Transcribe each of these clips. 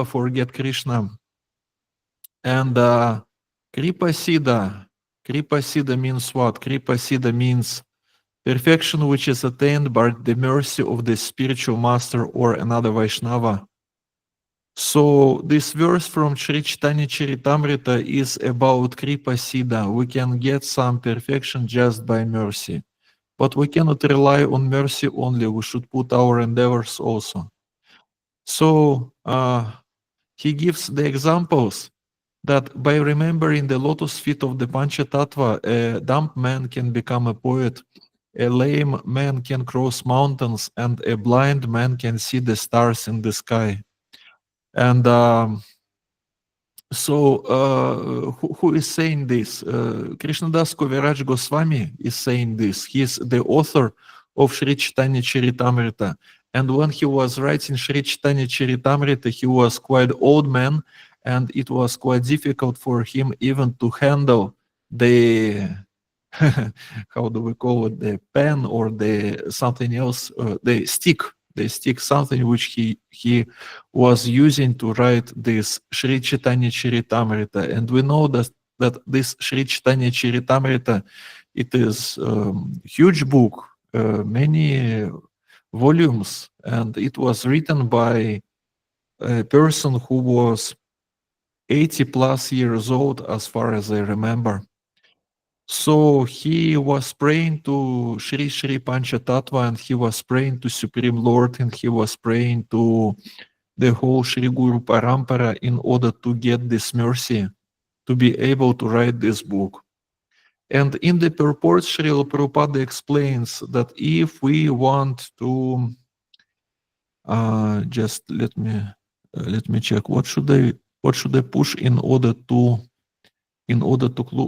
forget Krishna. And Kripa Siddha means what? Kripa Siddha means perfection which is attained by the mercy of the spiritual master or another Vaishnava. So this verse from Sri Chaitanya Charitamrita is about Kripa Siddha. We can get some perfection just by mercy. But we cannot rely on mercy only. We should put our endeavors also. So he gives the examples that by remembering the lotus feet of the Panchatattva, a dumb man can become a poet, a lame man can cross mountains, and a blind man can see the stars in the sky. And who is saying this? Krishnadas Kaviraj Goswami is saying this. He is the author of Sri Chaitanya Charitamrita. And when he was writing Sri Chaitanya Charitamrita, he was quite old man, and it was quite difficult for him even to handle the how do we call it, the pen or the something else, the stick, something which he was using to write this Sri Chaitanya Charitamrita. And we know that this Sri Chaitanya Charitamrita, it is huge book, many volumes, and it was written by a person who was 80 plus years old, as far as I remember. So he was praying to Sri Sri Panchatattva, and he was praying to Supreme Lord, and he was praying to the whole Sri Guru Parampara in order to get this mercy, to be able to write this book. And in the purport, Srila Prabhupada explains that if we want to, just let me check, what should I push in order to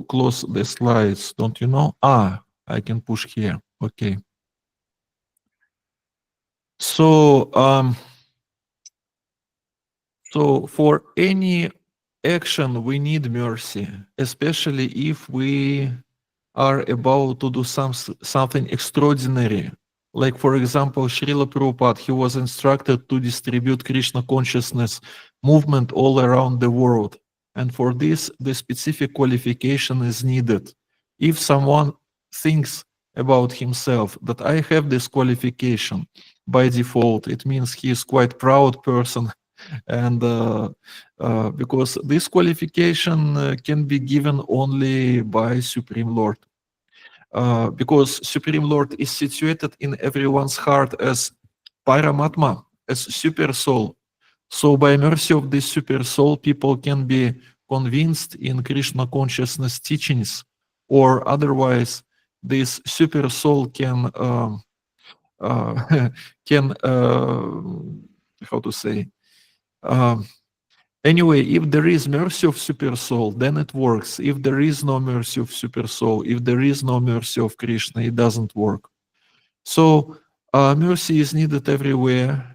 close the slides? Don't you know? I can push here. Okay. So for any action we need mercy, especially if we are about to do something extraordinary. Like, for example, Srila Prabhupada, he was instructed to distribute Krishna consciousness movement all around the world. And for this, the specific qualification is needed. If someone thinks about himself that I have this qualification by default, it means he is quite proud person. And because this qualification can be given only by Supreme Lord. Because Supreme Lord is situated in everyone's heart as Paramatma, as super soul. So by mercy of this super soul, people can be convinced in Krishna consciousness teachings, or otherwise this super soul can how to say, anyway, if there is mercy of super soul, then it works. If there is no mercy of super soul, if there is no mercy of Krishna, it doesn't work. So mercy is needed everywhere.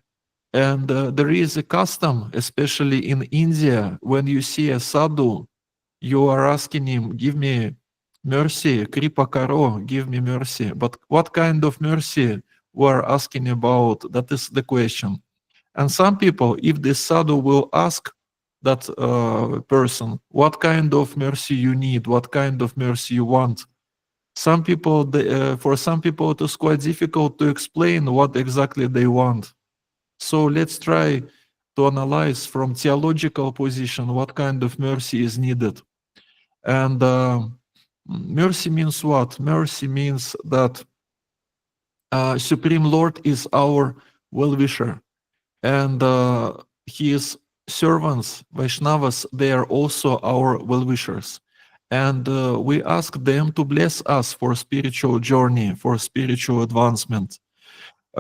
And there is a custom, especially in India, when you see a sadhu, you are asking him, give me mercy, kripa karo, give me mercy. But what kind of mercy we are asking about? That is the question. And some people, if the sadhu will ask that person, what kind of mercy you need, what kind of mercy you want, some people, for some people, it is quite difficult to explain what exactly they want. So let's try to analyze from theological position what kind of mercy is needed. And mercy means what? Mercy means that Supreme Lord is our well-wisher. And his servants, Vaishnavas, they are also our well-wishers. And we ask them to bless us for spiritual journey, for spiritual advancement.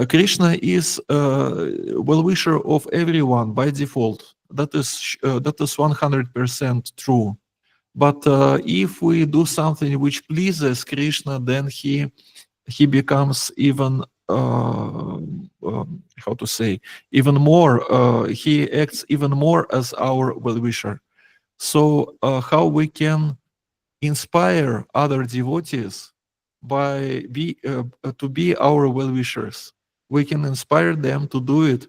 Krishna is well-wisher of everyone by default. That is 100% true. But if we do something which pleases Krishna, then he becomes even how to say, even more. He acts even more as our well-wisher. So how we can inspire other devotees by to be our well-wishers? We can inspire them to do it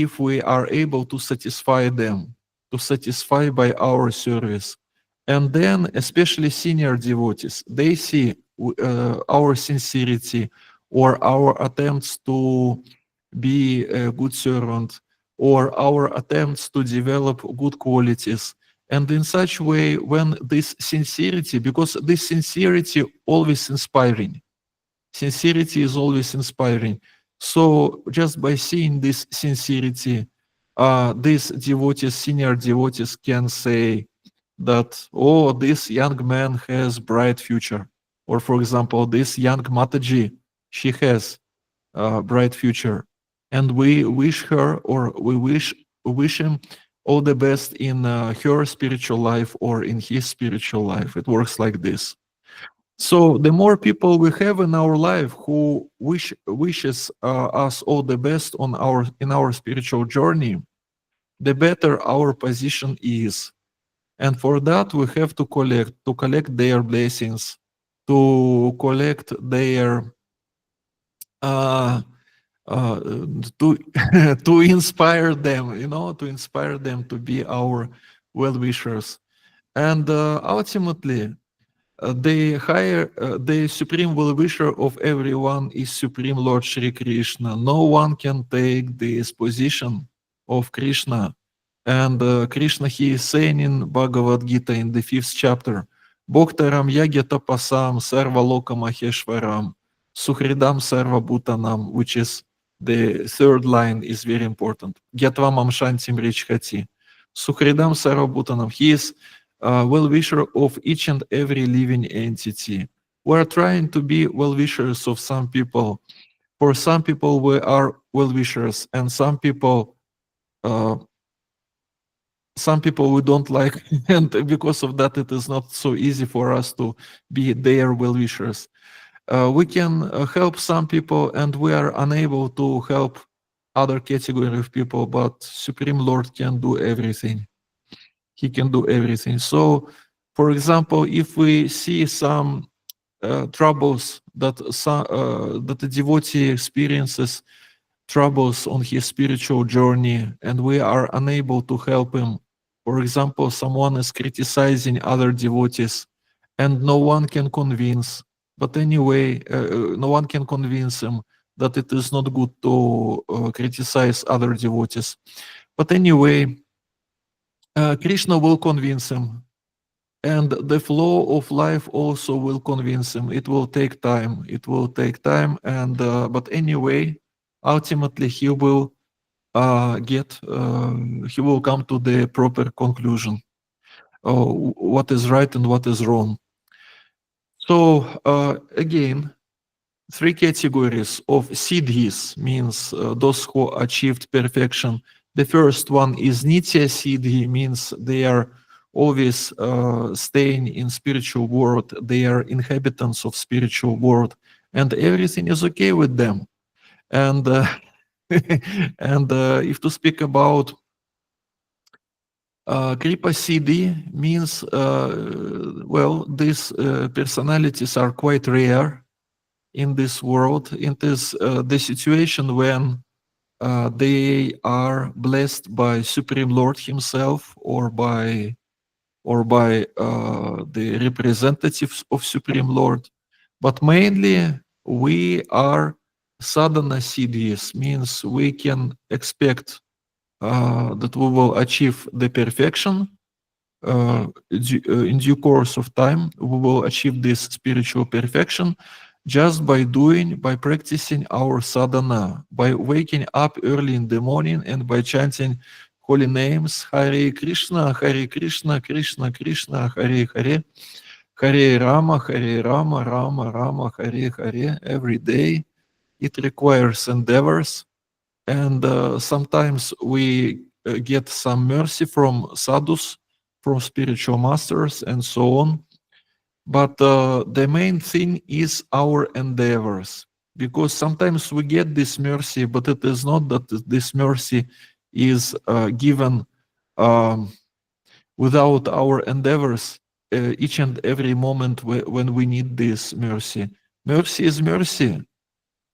if we are able to satisfy them, to satisfy by our service. And then, especially senior devotees, they see our sincerity or our attempts to be a good servant or our attempts to develop good qualities. And in such way, when this sincerity, because this sincerity always inspiring, sincerity is always inspiring. So just by seeing this sincerity, these devotees, senior devotees can say that, oh, this young man has bright future. Or for example, this young Mataji, she has a bright future. And we wish her or we wish him all the best in her spiritual life or in his spiritual life. It works like this. So the more people we have in our life who wishes us all the best on our spiritual journey, the better our position is. And for that we have to collect their blessings, to collect their uh, uh, to to inspire them, to inspire them to be our well wishers. And ultimately, the supreme well-wisher of everyone is Supreme Lord Shri Krishna. No one can take this position of Krishna. And Krishna, he is saying in Bhagavad Gita in the 5th chapter, Bhoktaram Yagya Tapasam Sarva Loka Maheshwaram Suhridam Sarva Bhutanam, which is the third line is very important. Gyatvam Amshantim Richhati. Suhridam Sarva Bhutanam. He is well-wisher of each and every living entity. We're trying to be well-wishers of some people. For some people, we are well-wishers, and some people we don't like, and because of that, it is not so easy for us to be their well-wishers. We can help some people, and we are unable to help other category of people, but Supreme Lord can do everything. He can do everything. So, for example, if we see some troubles that the devotee experiences, troubles on his spiritual journey, and we are unable to help him. For example, someone is criticizing other devotees, and no one can convince. But anyway, no one can convince him that it is not good to criticize other devotees. But anyway, Krishna will convince him, and the flow of life also will convince him. It will take time. It will take time, and but anyway, ultimately he will he will come to the proper conclusion. What is right and what is wrong. So again, three categories of siddhis, means those who achieved perfection. The first one is nitya siddhi, means they are always staying in spiritual world. They are inhabitants of spiritual world, and everything is okay with them. And and if to speak about Kripa Siddhi, means well, these personalities are quite rare in this world. It is the situation when they are blessed by Supreme Lord himself, or by the representatives of Supreme Lord. But mainly we are sadhana siddhis, means we can expect that we will achieve the perfection in due course of time. We will achieve this spiritual perfection just by practicing our sadhana, by waking up early in the morning and by chanting holy names, Hare Krishna, Krishna Krishna, Hare Hare, Hare Rama, Rama Rama, Hare Hare, every day. It requires endeavors, and sometimes we get some mercy from sadhus, from spiritual masters, and so on. But the main thing is our endeavors, because sometimes we get this mercy, but it is not that this mercy is given without our endeavors each and every moment when we need this mercy. Mercy is mercy,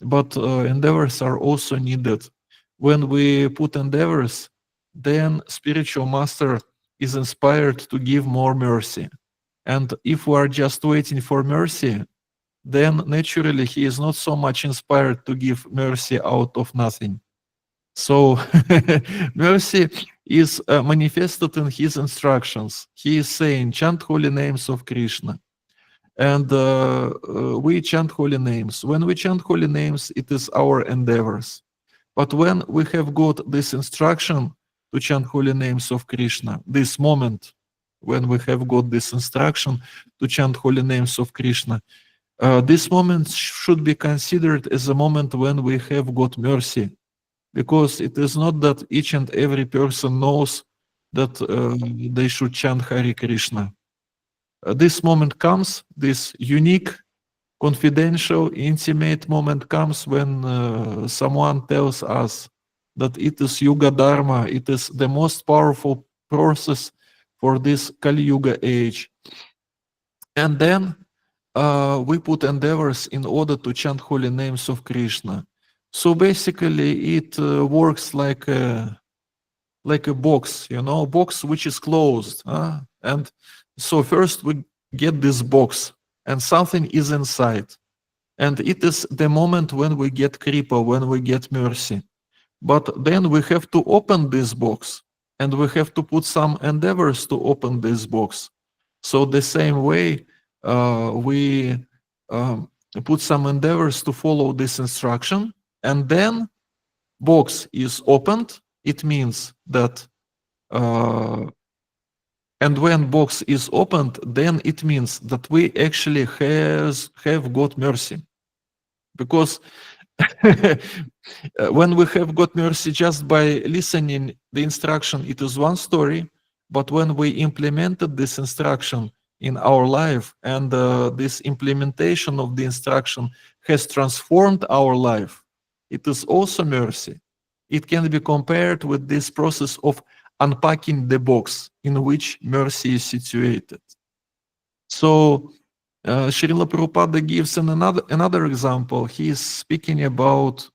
but endeavors are also needed. when we put endeavors, then spiritual master is inspired to give more mercy. And if we are just waiting for mercy, then naturally he is not so much inspired to give mercy out of nothing. So mercy is manifested in his instructions. He is saying, chant holy names of Krishna. And we chant holy names. When we chant holy names, it is our endeavors. But when we have got this instruction to chant holy names of Krishna, this moment when we have got this instruction to chant holy names of Krishna, this moment should be considered as a moment when we have got mercy, because it is not that each and every person knows that they should chant Hare Krishna. This moment comes, this unique, confidential, intimate moment comes when someone tells us that it is Yuga Dharma, it is the most powerful process for this Kali Yuga age. And then we put endeavors in order to chant holy names of Krishna. So basically it works like a box, box which is closed. And so first we get this box and something is inside. And it is the moment when we get kripa, when we get mercy. But then we have to open this box and we have to put some endeavors to open this box. So the same way we put some endeavors to follow this instruction, and then box is opened. It means that and when box is opened, then it means that we actually have got mercy. Because when we have got mercy just by listening the instruction, it is one story. But when we implemented this instruction in our life, and this implementation of the instruction has transformed our life, it is also mercy. It can be compared with this process of unpacking the box in which mercy is situated. So Srila Prabhupada gives another example. He is speaking about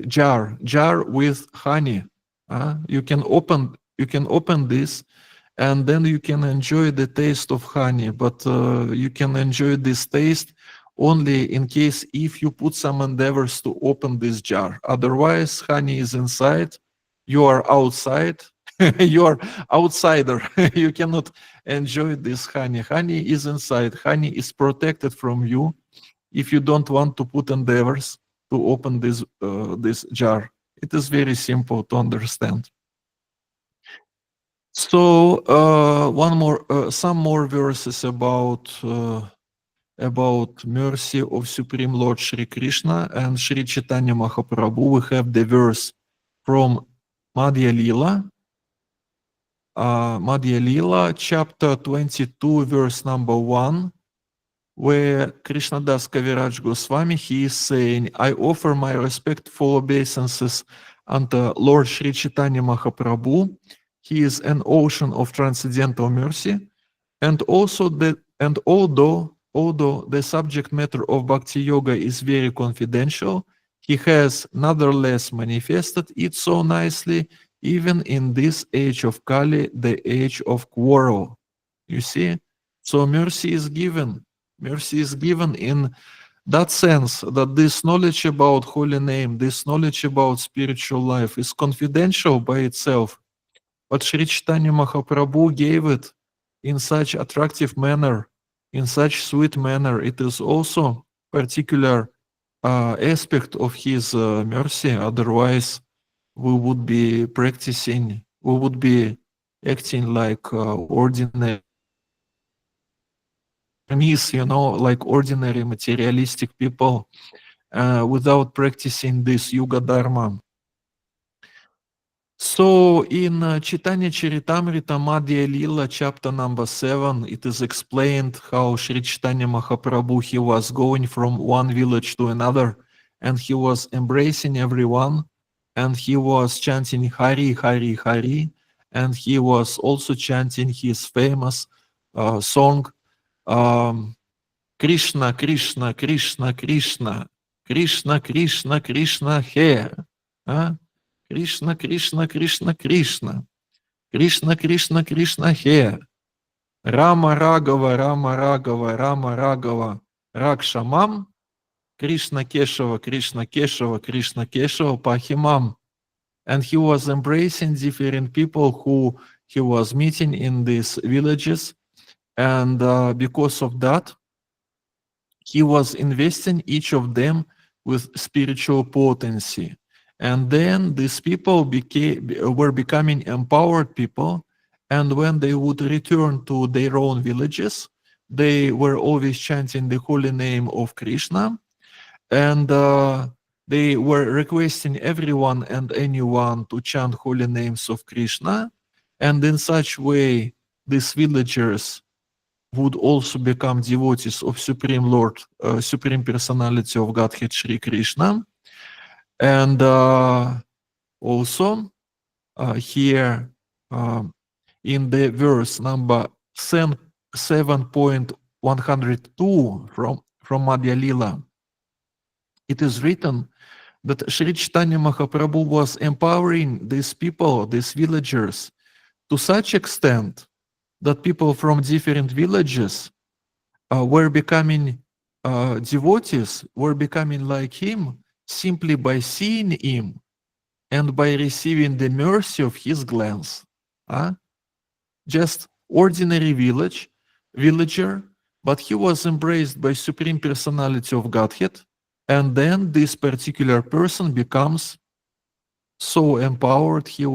jar with honey. You can open this, and then you can enjoy the taste of honey. But you can enjoy this taste only in case if you put some endeavors to open this jar. Otherwise, honey is inside. You are outside. You are outsider. You cannot enjoy this honey. Honey is inside. Honey is protected from you if you don't want to put endeavors to open this jar. It is very simple to understand. So some more verses about mercy of Supreme Lord Shri Krishna and Shri Chaitanya Mahaprabhu. We have the verse from Madhya Lila, chapter 22, verse number 1, where Krishnadas Kaviraj Goswami, he is saying, I offer my respectful obeisances unto Lord Shri Chaitanya Mahaprabhu. He is an ocean of transcendental mercy, and although the subject matter of Bhakti Yoga is very confidential, he has nonetheless manifested it so nicely, even in this age of Kali, the age of quarrel. You see? So mercy is given. Mercy is given in that sense that this knowledge about holy name, this knowledge about spiritual life is confidential by itself. But Sri Chaitanya Mahaprabhu gave it in such attractive manner, in such sweet manner. It is also particular aspect of his mercy. Otherwise, we would be acting like ordinary, like ordinary materialistic people without practicing this Yuga Dharma. So in Chaitanya Charitamrita Madhya Lila, chapter number 7, it is explained how Sri Chaitanya Mahaprabhu, he was going from one village to another, and he was embracing everyone, and he was chanting Hari, Hari, Hari, and he was also chanting his famous song, Krishna, Krishna, Krishna, Krishna. Krishna, Krishna, Krishna here. Krishna, Krishna, Krishna, Krishna. Krishna, Krishna, Krishna here. Rama Raghava, Rama Raghava, Rama Raghava, Rakshamam. Krishna Keshava, Krishna Keshava, Krishna Keshava, Pahimam. And he was embracing different people who he was meeting in these villages. And because of that, he was investing each of them with spiritual potency. And then these people were becoming empowered people. And when they would return to their own villages, they were always chanting the holy name of Krishna. And they were requesting everyone and anyone to chant holy names of Krishna. And in such way, these villagers would also become devotees of Supreme Lord, Supreme Personality of Godhead Sri Krishna. And also here in the verse number 7.102 from Madhya Lila, it is written that Sri Chaitanya Mahaprabhu was empowering these people, these villagers, to such extent that people from different villages were becoming devotees, were becoming like him simply by seeing him and by receiving the mercy of his glance. Just ordinary villager, but he was embraced by Supreme Personality of Godhead, and then this particular person becomes so empowered, he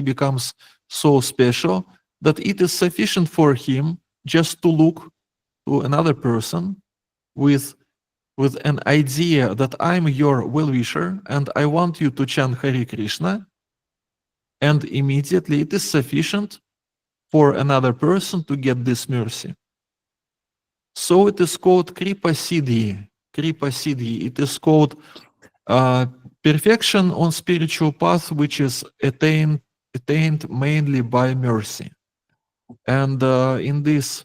becomes so special that it is sufficient for him just to look to another person with an idea that I'm your well-wisher and I want you to chant Hare Krishna, and immediately it is sufficient for another person to get this mercy. So it is called Kripa Siddhi. Kripa Siddhi. It is called perfection on spiritual path, which is attained mainly by mercy. And in this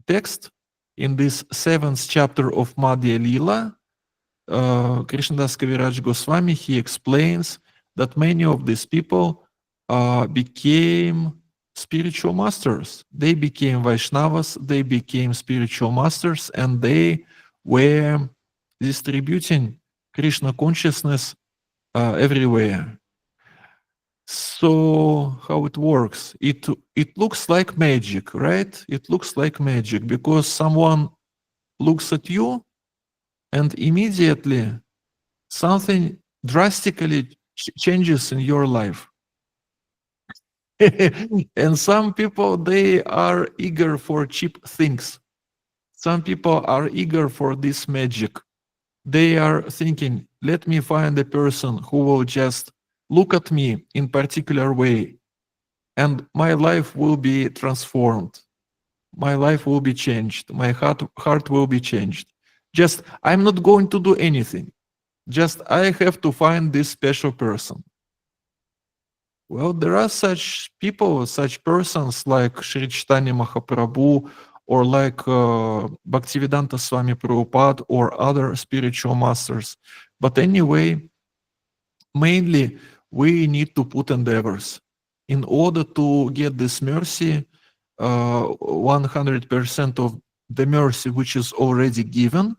text, in this 7th chapter of Madhya Lila, Krishnadas Kaviraj Goswami, he explains that many of these people became spiritual masters. They became Vaishnavas, they became spiritual masters, and they were distributing Krishna consciousness everywhere. So how it works? It looks like magic, right? It looks like magic because someone looks at you and immediately something drastically changes in your life. And some people, they are eager for cheap things. Some people are eager for this magic. They are thinking, let me find a person who will just look at me in particular way, and my life will be transformed. My life will be changed. My heart will be changed. Just, I'm not going to do anything. Just, I have to find this special person. Well, there are such people, such persons like Sri Chaitanya Mahaprabhu, or like Bhaktivedanta Swami Prabhupada, or other spiritual masters. But anyway, mainly we need to put endeavors. In order to get this mercy, 100% of the mercy which is already given,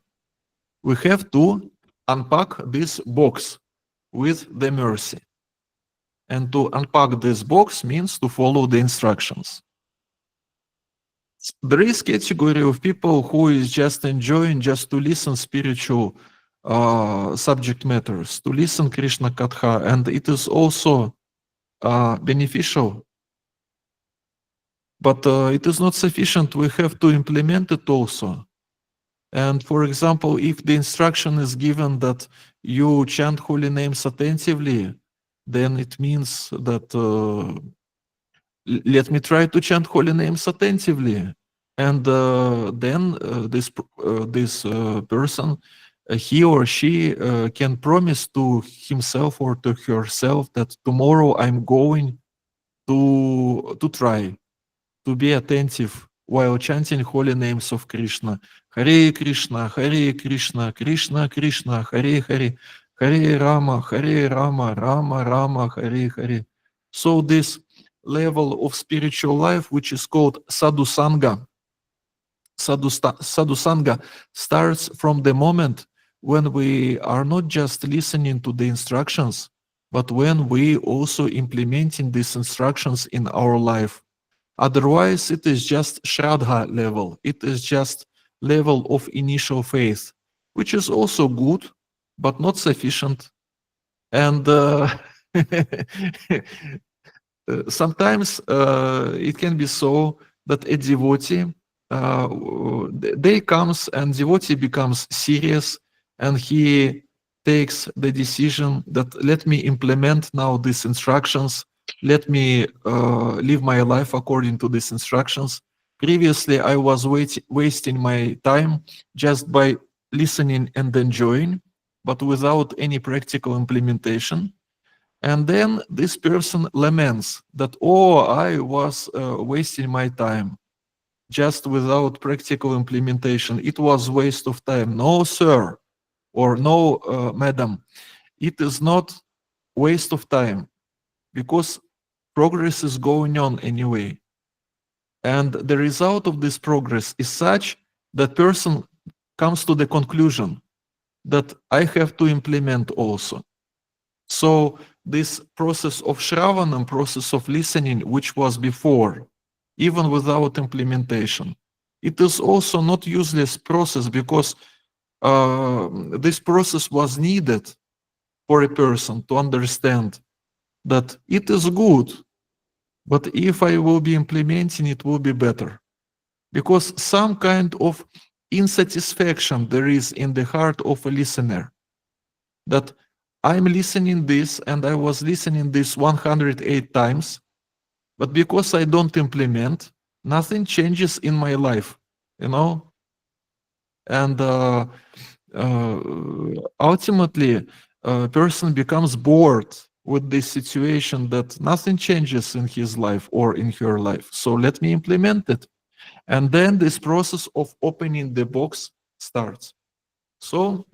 we have to unpack this box with the mercy. And to unpack this box means to follow the instructions. There is category of people who is just enjoying just to listen spiritual subject matters, to listen Krishna Katha, and it is also beneficial. But it is not sufficient. We have to implement it also. And for example, if the instruction is given that you chant holy names attentively, then it means that let me try to chant holy names attentively. And then this person, he or she can promise to himself or to herself that tomorrow I'm going to try to be attentive while chanting holy names of Krishna. Hare Krishna, Krishna Krishna, Hare Hare, Hare Rama, Rama Rama, Hare Hare. So this level of spiritual life, which is called sadhusanga, sadhusanga starts from the moment when we are not just listening to the instructions, but when we also implementing these instructions in our life. Otherwise, it is just Shraddha level. It is just level of initial faith, which is also good, but not sufficient. And sometimes it can be so that a devotee, day comes and devotee becomes serious, and he takes the decision that let me implement now these instructions, let me live my life according to these instructions. Previously, I was wasting my time just by listening and enjoying, but without any practical implementation. And then this person laments that, oh, I was wasting my time just without practical implementation. It was waste of time. No, sir, or no, madam, it is not waste of time because progress is going on anyway. And the result of this progress is such that person comes to the conclusion that I have to implement also. So this process of Shravanam, process of listening, which was before, even without implementation, it is also not useless process because this process was needed for a person to understand that it is good, but if I will be implementing, it will be better. Because some kind of insatisfaction there is in the heart of a listener, that I'm listening this and I was listening this 108 times, but because I don't implement, nothing changes in my life, you know? And ultimately, a person becomes bored with this situation that nothing changes in his life or in her life. So let me implement it. And then this process of opening the box starts. So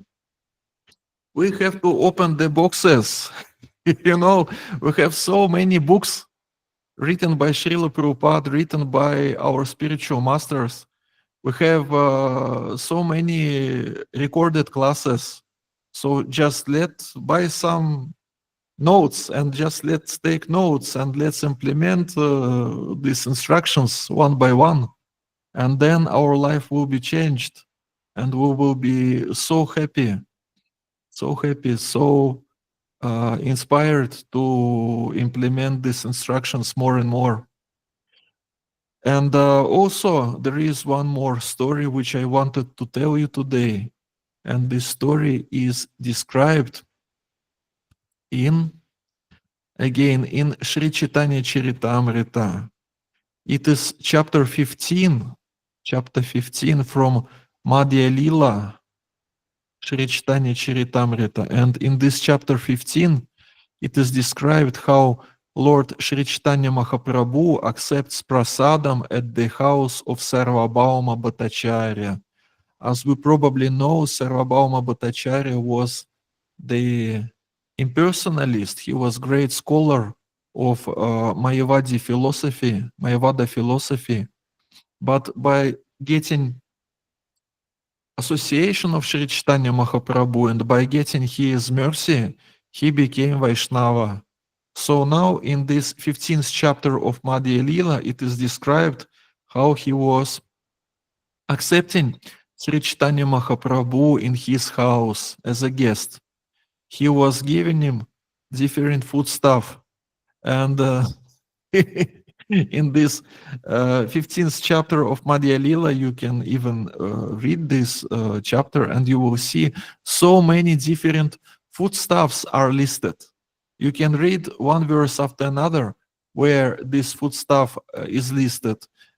we have to open the boxes. You know, we have so many books written by Srila Prabhupada, written by our spiritual masters. We have so many recorded classes. So just let's buy some notes and just let's take notes and let's implement these instructions one by one. And then our life will be changed and we will be so happy, so inspired to implement these instructions more and more. And also, there is one more story which I wanted to tell you today. And this story is described again, in Sri Chaitanya Charitamrita. It is chapter 15 from Madhya Lila, Sri Chaitanya Charitamrita. And in this chapter 15, it is described how Lord Sri Chaitanya Mahaprabhu accepts prasadam at the house of Sarvabhauma Bhattacharya. As we probably know, Sarvabhauma Bhattacharya was the impersonalist. He was great scholar of Mayavada philosophy. But by getting association of Sri Chaitanya Mahaprabhu and by getting his mercy, he became Vaishnava. So now in this 15th chapter of Madhya Lila, it is described how he was accepting Sri Chaitanya Mahaprabhu in his house as a guest. He was giving him different food stuff. And in this 15th chapter of Madhya Lila, you can even read this chapter and you will see so many different foodstuffs are listed. You can read one verse after another where this foodstuff is listed,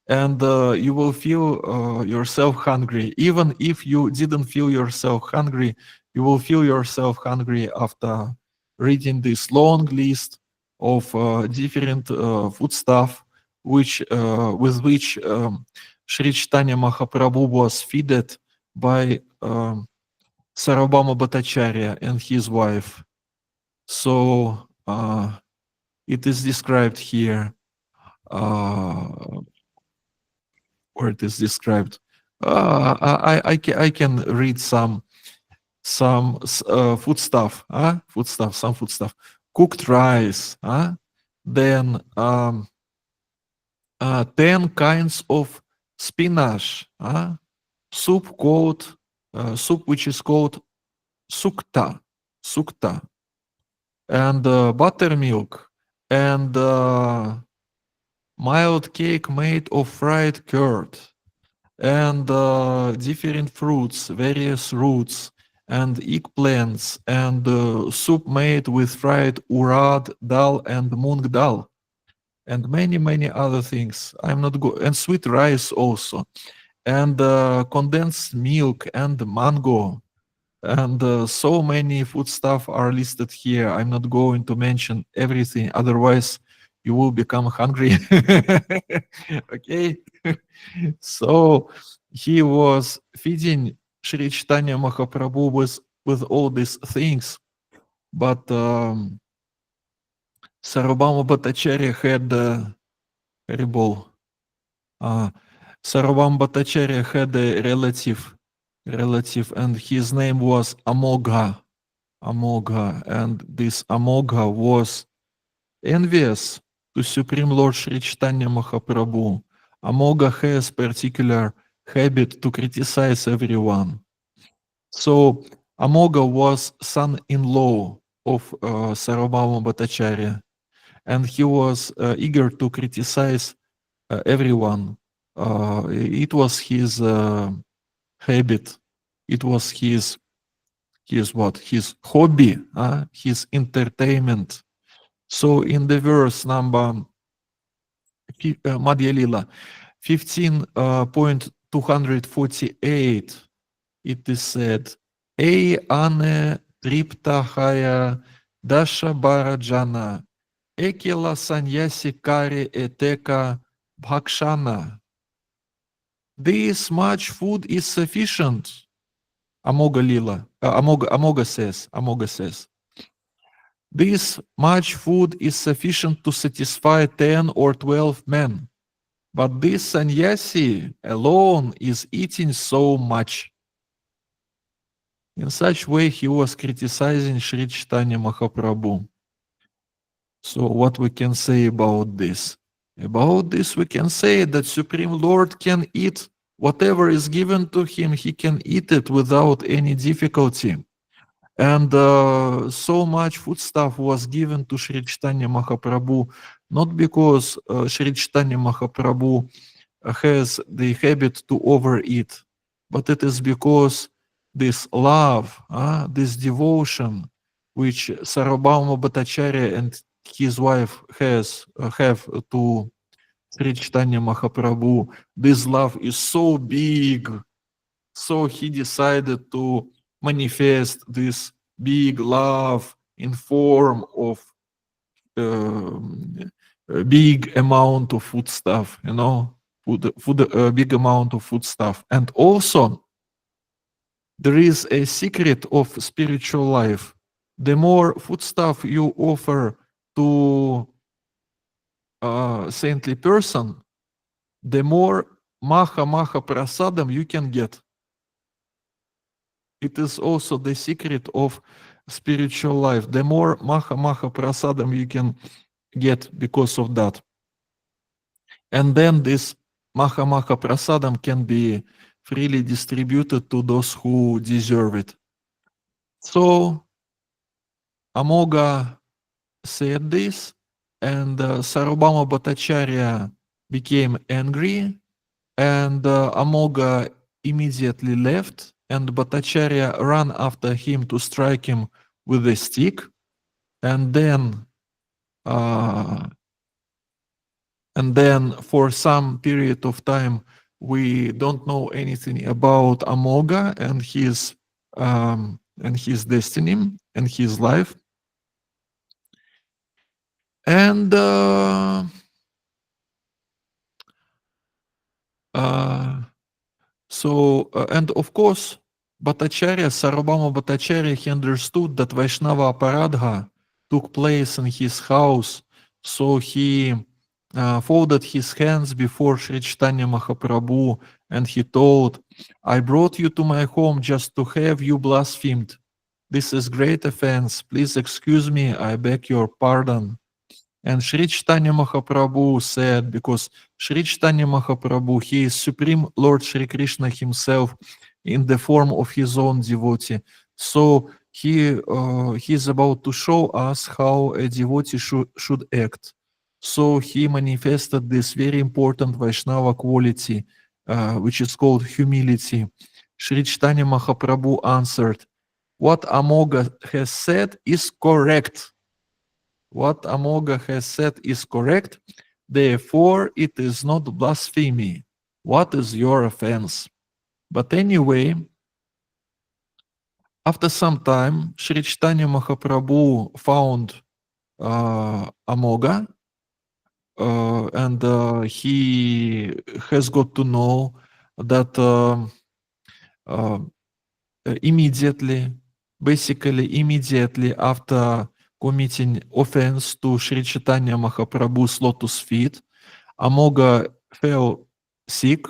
and you will feel yourself hungry. Even if you didn't feel yourself hungry, you will feel yourself hungry after reading this long list of different foodstuff with which Sri Chaitanya Mahaprabhu was fed by Sarvabhauma Bhattacharya and his wife. So it is described here, or it is described. I can read some food stuff, some food stuff. Cooked rice, then 10 kinds of spinach, soup which is called sukta, and buttermilk, and mild cake made of fried curd, and different fruits, various roots, and eggplants, and soup made with fried urad dal and mung dal, and many other things. I'm not and sweet rice also, and condensed milk and mango, and so many food stuff are listed here. I'm not going to mention everything, otherwise you will become hungry. Okay. So he was feeding Sri Chaitanya Mahaprabhu with all these things, but Sarvabhauma Bhattacharya had terrible. Sarvabhauma Bhattacharya had a relative, and his name was Amogha, and this Amogha was envious to Supreme Lord Sri Chaitanya Mahaprabhu. Amogha has particular habit to criticize everyone. So Amogha was son-in-law of Sarvabhauma Bhattacharya, and he was eager to criticize everyone. It was his habit. It was his hobby, his entertainment. So in the verse number Madhya Lila 15.248, it is said, Ei ane triptahaya dasha barajana ekela sanyasi kari eteka bhakshana. This much food is sufficient, Amoga Lila, Amoga says. This much food is sufficient to satisfy 10 or 12 men, but this sannyasi alone is eating so much. In such way, he was criticizing Sri Chaitanya Mahaprabhu. So what we can say about this? About this, we can say that Supreme Lord can eat whatever is given to him. He can eat it without any difficulty. And so much foodstuff was given to Sri Chaitanya Mahaprabhu, not because Sri Chaitanya Mahaprabhu has the habit to overeat, but it is because this love, this devotion, which Sarvabhauma Bhattacharya and his wife have to Sri Chaitanya Mahaprabhu, this love is so big, so he decided to manifest this big love in form of a big amount of food stuff, big amount of food stuff. And also, there is a secret of spiritual life. The more food stuff you offer to a saintly person, the more maha prasadam you can get. It is also the secret of spiritual life. The more maha prasadam you can get because of that. And then this maha prasadam can be freely distributed to those who deserve it. So Amoga said this, and Sarvabhauma Bhattacharya became angry, and Amoga immediately left, and Bhattacharya ran after him to strike him with a stick, and then for some period of time we don't know anything about Amoga and his destiny and his life. And And of course, Bhattacharya, Sarvabhauma Bhattacharya, he understood that Vaishnava Aparadha took place in his house, so he folded his hands before Sri Chaitanya Mahaprabhu and he told, I brought you to my home just to have you blasphemed. This is great offense. Please excuse me. I beg your pardon. And Sri Chaitanya Mahaprabhu said, because Sri Chaitanya Mahaprabhu, he is Supreme Lord Sri Krishna himself in the form of his own devotee. So he is about to show us how a devotee should act. So he manifested this very important Vaishnava quality, which is called humility. Sri Chaitanya Mahaprabhu answered, what Amoga has said is correct. What Amoga has said is correct, therefore it is not blasphemy. What is your offense? But anyway, after some time, Sri Chaitanya Mahaprabhu found Amoga, and he has got to know that basically immediately after committing offense to Sri Chaitanya Mahaprabhu's lotus feet, Amoga fell sick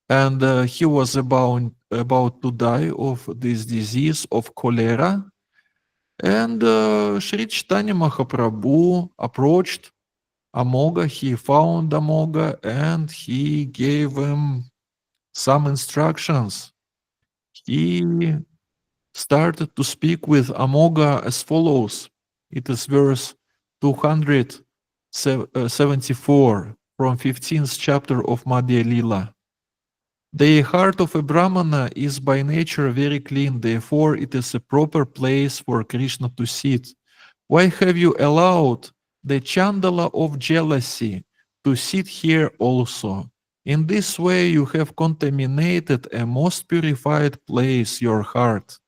and he was about to die of this disease of cholera. And Sri Chaitanya Mahaprabhu approached Amoga, he found Amoga and he gave him some instructions. He started to speak with Amoga as follows. It is verse 274 from 15th chapter of Madhya Lila. The heart of a Brahmana is by nature very clean, therefore it is a proper place for Krishna to sit. Why have you allowed the Chandala of jealousy to sit here also? In this way you have contaminated a most purified place, your heart.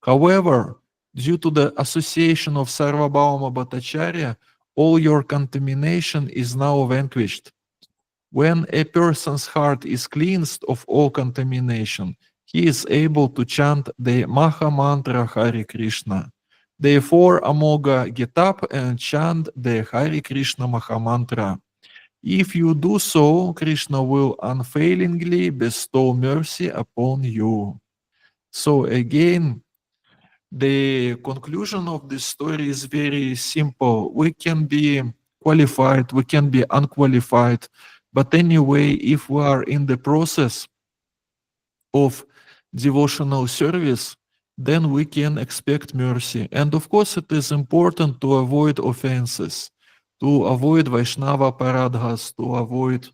However, due to the association of Sarvabhauma Bhattacharya, all your contamination is now vanquished. When a person's heart is cleansed of all contamination, he is able to chant the Maha Mantra Hare Krishna. Therefore, Amoga, get up and chant the Hare Krishna Maha Mantra. If you do so, Krishna will unfailingly bestow mercy upon you. So again, the conclusion of this story is very simple. We can be qualified, we can be unqualified, but anyway, if we are in the process of devotional service, then we can expect mercy. And of course, it is important to avoid offenses, to avoid Vaishnava paradhas, to avoid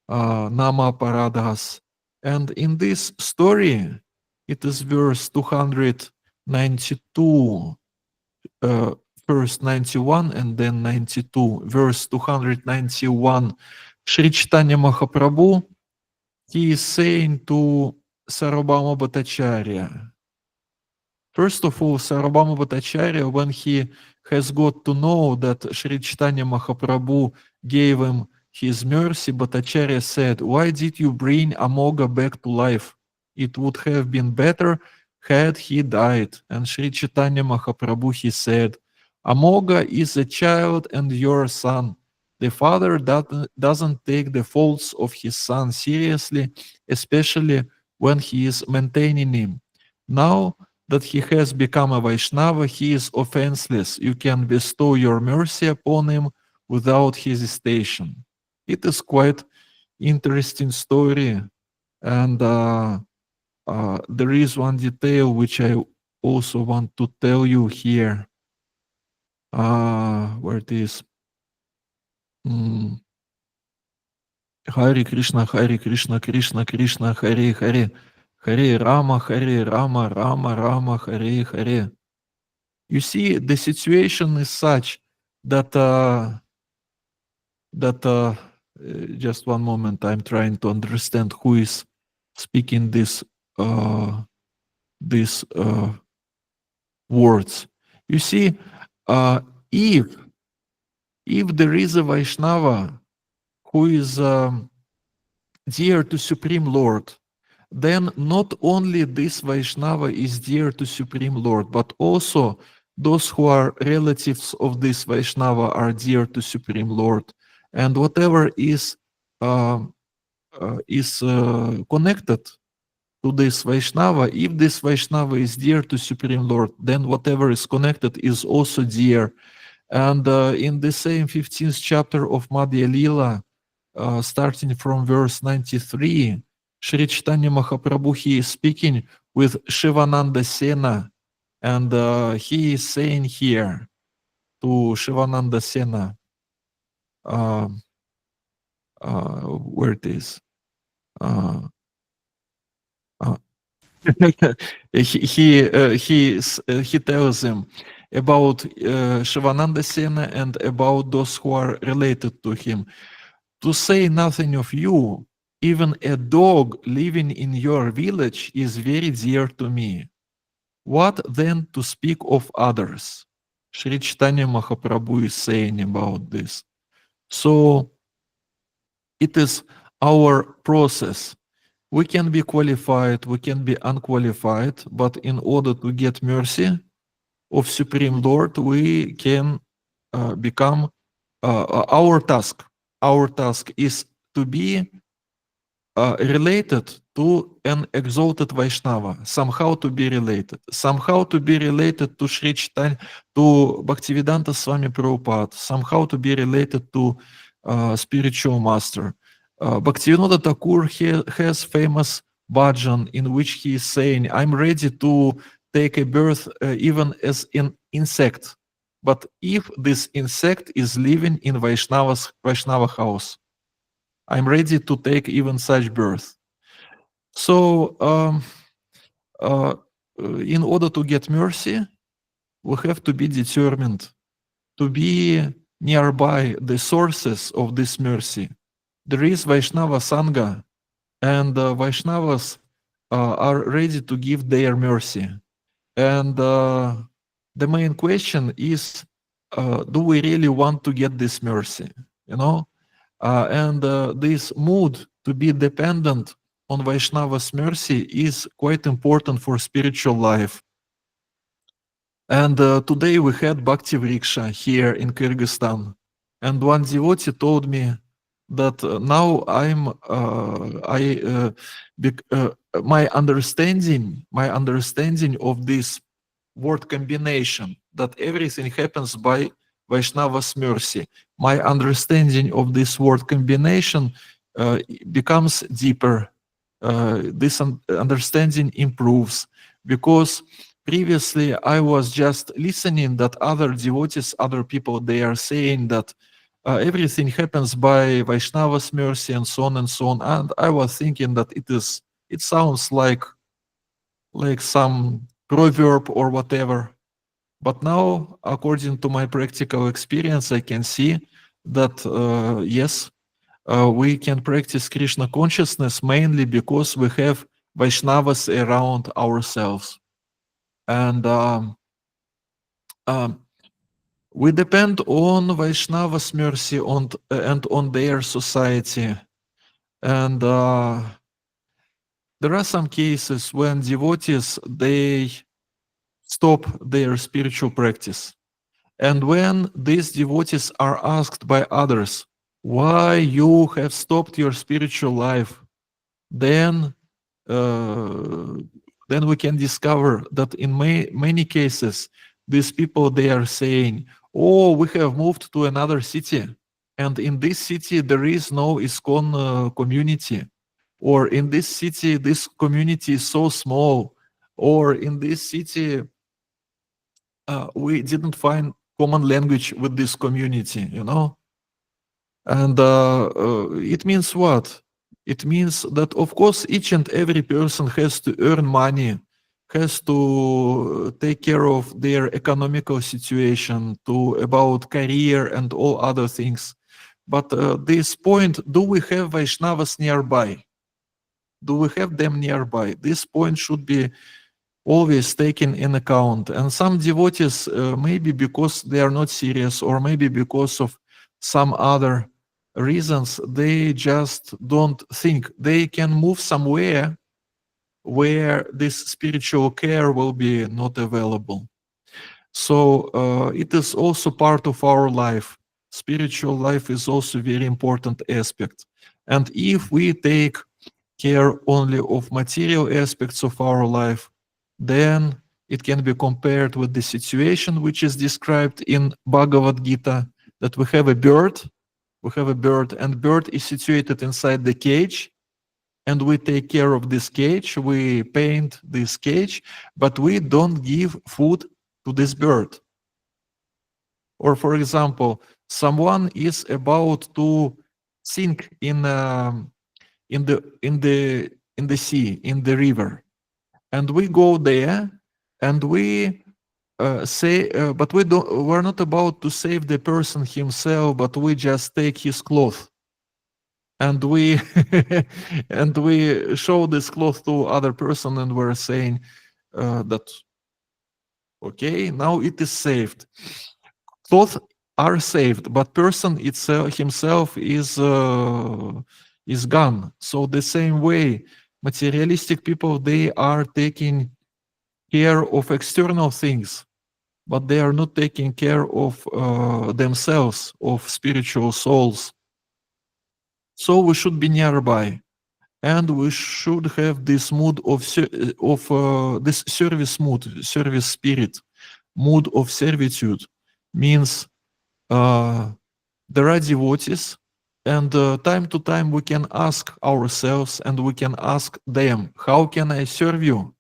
Nama paradhas. And in this story, it is verse 292, verse 91 and then 92. Verse 291, Sri Chaitanya Mahaprabhu, he is saying to Sarvabhauma Bhattacharya. First of all, Sarvabhauma Bhattacharya, when he has got to know that Sri Chaitanya Mahaprabhu gave him his mercy, Bhattacharya said, why did you bring Amoga back to life? It would have been better had he died. And Sri Chaitanya Mahaprabhu, he said, Amoga is a child and your son. The father doesn't take the faults of his son seriously, especially when he is maintaining him. Now that he has become a Vaishnava, he is offenseless. You can bestow your mercy upon him without hesitation. It is quite interesting story, and there is one detail which I also want to tell you here. Where it is? Hare Krishna, Krishna Krishna, Hare Hare, Hare Rama, Rama Rama, Hare Hare. You see, the situation is such that just one moment, I'm trying to understand who is speaking these words. You see, if there is a Vaishnava who is dear to Supreme Lord, then not only this Vaishnava is dear to Supreme Lord, but also those who are relatives of this Vaishnava are dear to Supreme Lord. And whatever is connected to this Vaishnava, if this Vaishnava is dear to Supreme Lord, then whatever is connected is also dear. And in the same 15th chapter of Madhya Lila, starting from verse 93, Sri Chaitanya Mahaprabhu, he is speaking with Shivananda Sena, and he is saying here to Shivananda Sena, where it is, he tells him about Shivananda Sena and about those who are related to him. To say nothing of you, even a dog living in your village is very dear to me. What then to speak of others? Sri Chaitanya Mahaprabhu is saying about this. So it is our process. We can be qualified, we can be unqualified, but in order to get mercy of Supreme Lord, we can become our task. Our task is to be related to an exalted Vaishnava, somehow to be related to Sri Chaitanya, to Bhaktivedanta Swami Prabhupada, somehow to be related to spiritual master. Bhaktivinoda Thakur has famous bhajan in which he is saying, I'm ready to take a birth even as an insect, but if this insect is living in Vaishnava house, I'm ready to take even such birth. So, in order to get mercy, we have to be determined to be nearby the sources of this mercy. There is Vaishnava Sangha, and Vaishnavas are ready to give their mercy. And the main question is, do we really want to get this mercy? You know? And this mood to be dependent on Vaishnava's mercy is quite important for spiritual life. And today we had Bhakti Vriksha here in Kyrgyzstan. And one devotee told me that now my understanding of this word combination, that everything happens by Vaishnava's mercy. My understanding of this word combination becomes deeper. This understanding improves, because previously I was just listening that other devotees, other people, they are saying that everything happens by Vaishnava's mercy and so on and so on. And I was thinking that it sounds like some proverb or whatever. But now, according to my practical experience, I can see that yes, we can practice Krishna consciousness mainly because we have Vaishnavas around ourselves. And we depend on Vaishnava's mercy and on their society. And there are some cases when devotees, they stop their spiritual practice. And when these devotees are asked by others, why you have stopped your spiritual life, then we can discover that in many cases, these people, they are saying, oh, we have moved to another city, and in this city there is no ISKCON community, or in this city this community is so small, or in this city we didn't find common language with this community, you know. And it means what? It means that, of course, each and every person has to earn money, has to take care of their economical situation, about career and all other things. But this point, do we have Vaishnavas nearby? Do we have them nearby? This point should be always taken in account. And some devotees, maybe because they are not serious, or maybe because of some other reasons, they just don't think they can move somewhere where this spiritual care will be not available. So it is also part of our life. Spiritual life is also very important aspect. And if we take care only of material aspects of our life, then it can be compared with the situation which is described in Bhagavad Gita, that we have a bird, and bird is situated inside the cage, and we take care of this cage, we paint this cage, but we don't give food to this bird. Or for example, someone is about to sink in the sea, in the river, and we go there, and we say, but we're not about to save the person himself, but we just take his cloth, and we and we show this cloth to other person, and we're saying that okay, now it is saved. Clothes are saved, but person itself himself is gone. So the same way, materialistic people, they are taking care of external things, but they are not taking care of themselves, of spiritual souls. So we should be nearby, and we should have this mood of this service mood, service spirit, mood of servitude. Means there are devotees, and time to time we can ask ourselves, and we can ask them, how can I serve you?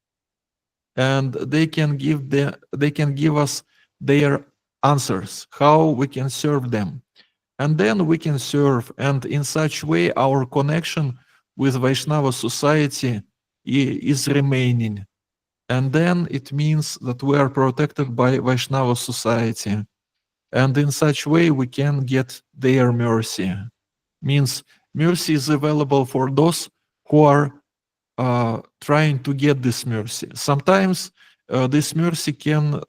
And they can give us their answers, how we can serve them. And then we can serve, and in such way our connection with Vaishnava society is remaining. And then it means that we are protected by Vaishnava society. And in such way we can get their mercy. Means mercy is available for those who are trying to get this mercy. Sometimes this mercy can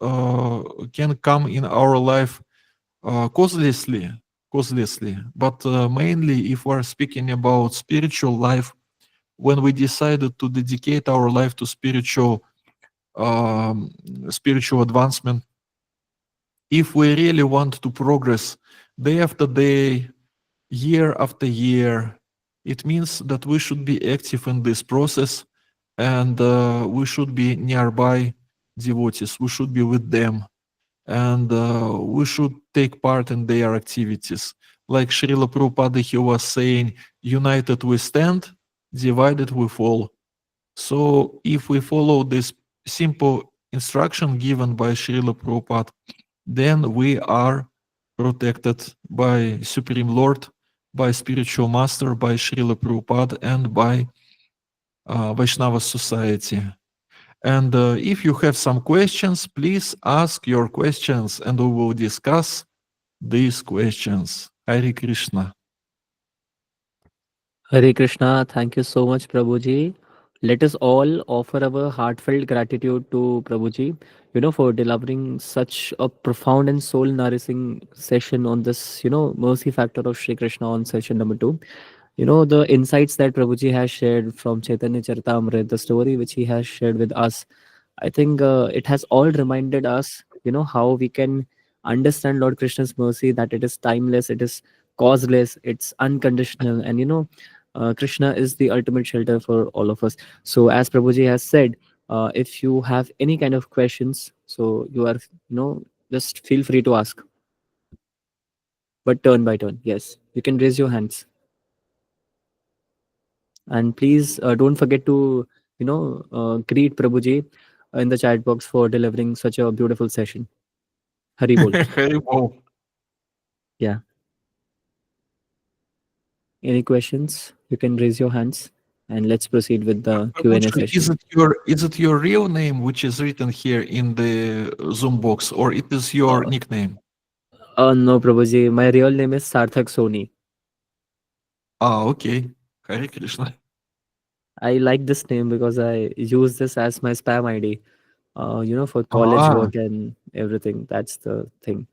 come in our life causelessly, but mainly if we're speaking about spiritual life, when we decided to dedicate our life to um, spiritual advancement, if we really want to progress day after day, year after year, it means that we should be active in this process, and we should be nearby devotees. We should be with them, and we should take part in their activities. Like Srila Prabhupada, he was saying, united we stand, divided we fall. So if we follow this simple instruction given by Srila Prabhupada, then we are protected by Supreme Lord, by Spiritual Master, by Srila Prabhupada, and by Vaishnava Society. And if you have some questions, please ask your questions, and we will discuss these questions. Hare Krishna. Hare Krishna. Thank you so much, Prabhuji. Let us all offer our heartfelt gratitude to Prabhuji, for delivering such a profound and soul nourishing session on this, mercy factor of Shri Krishna on session number two. The insights that Prabhuji has shared from Chaitanya Charitamrita, the story which he has shared with us, I think it has all reminded us, how we can understand Lord Krishna's mercy, that it is timeless, it is causeless, it's unconditional, and Krishna is the ultimate shelter for all of us. So, as Prabhuji has said, if you have any kind of questions, so you are, just feel free to ask, but turn by turn. Yes, you can raise your hands. And please don't forget to, greet Prabhuji in the chat box for delivering such a beautiful session. Hari bol. Hare Bol. Yeah. Any questions? You can raise your hands and let's proceed with the Q&A Prabhuji, session. is it your real name which is written here in the Zoom box, or it is your Uh, nickname? no, Prabhuji. My real name is Sarthak Soni. Ah, okay. Hare Krishna. I like this name because I use this as my spam ID, for college Ah, work and everything. That's the thing.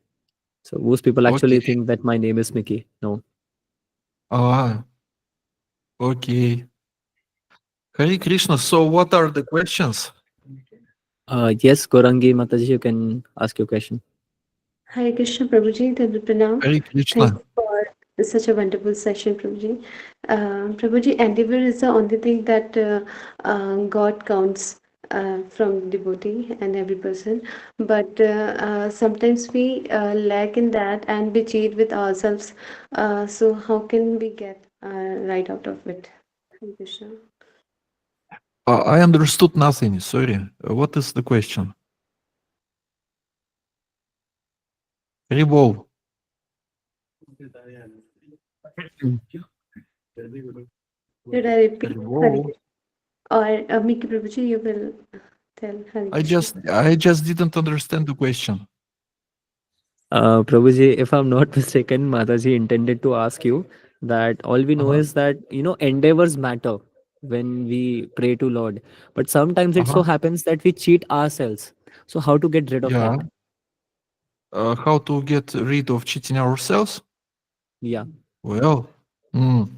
So most people actually okay. think that my name is Mickey. No. Ah, okay. Hare Krishna. So, what are the questions? Yes, Gorangi Mataji, you can ask your question. Hare Krishna Prabhuji, Thank Pranam. Hare Thanks Krishna. for such a wonderful session, Prabhuji. Prabhuji, endeavor is the only thing that God counts from devotee and every person. But sometimes we lack in that and we cheat with ourselves. So how can we get right out of it? Hare Krishna. I understood nothing. Sorry. What is the question? Revolve. Should I repeat Hare Revolve. Krishna? Or Miki Prabhuji, you will tell Hare Krishna. I just didn't understand the question. Prabhuji, if I'm not mistaken, Mataji intended to ask you that all we know Uh-huh. is that endeavors matter when we pray to Lord, but sometimes it so Uh-huh. happens that we cheat ourselves. So how to get rid of Yeah. that? How to get rid of cheating ourselves? Yeah. Well, mm,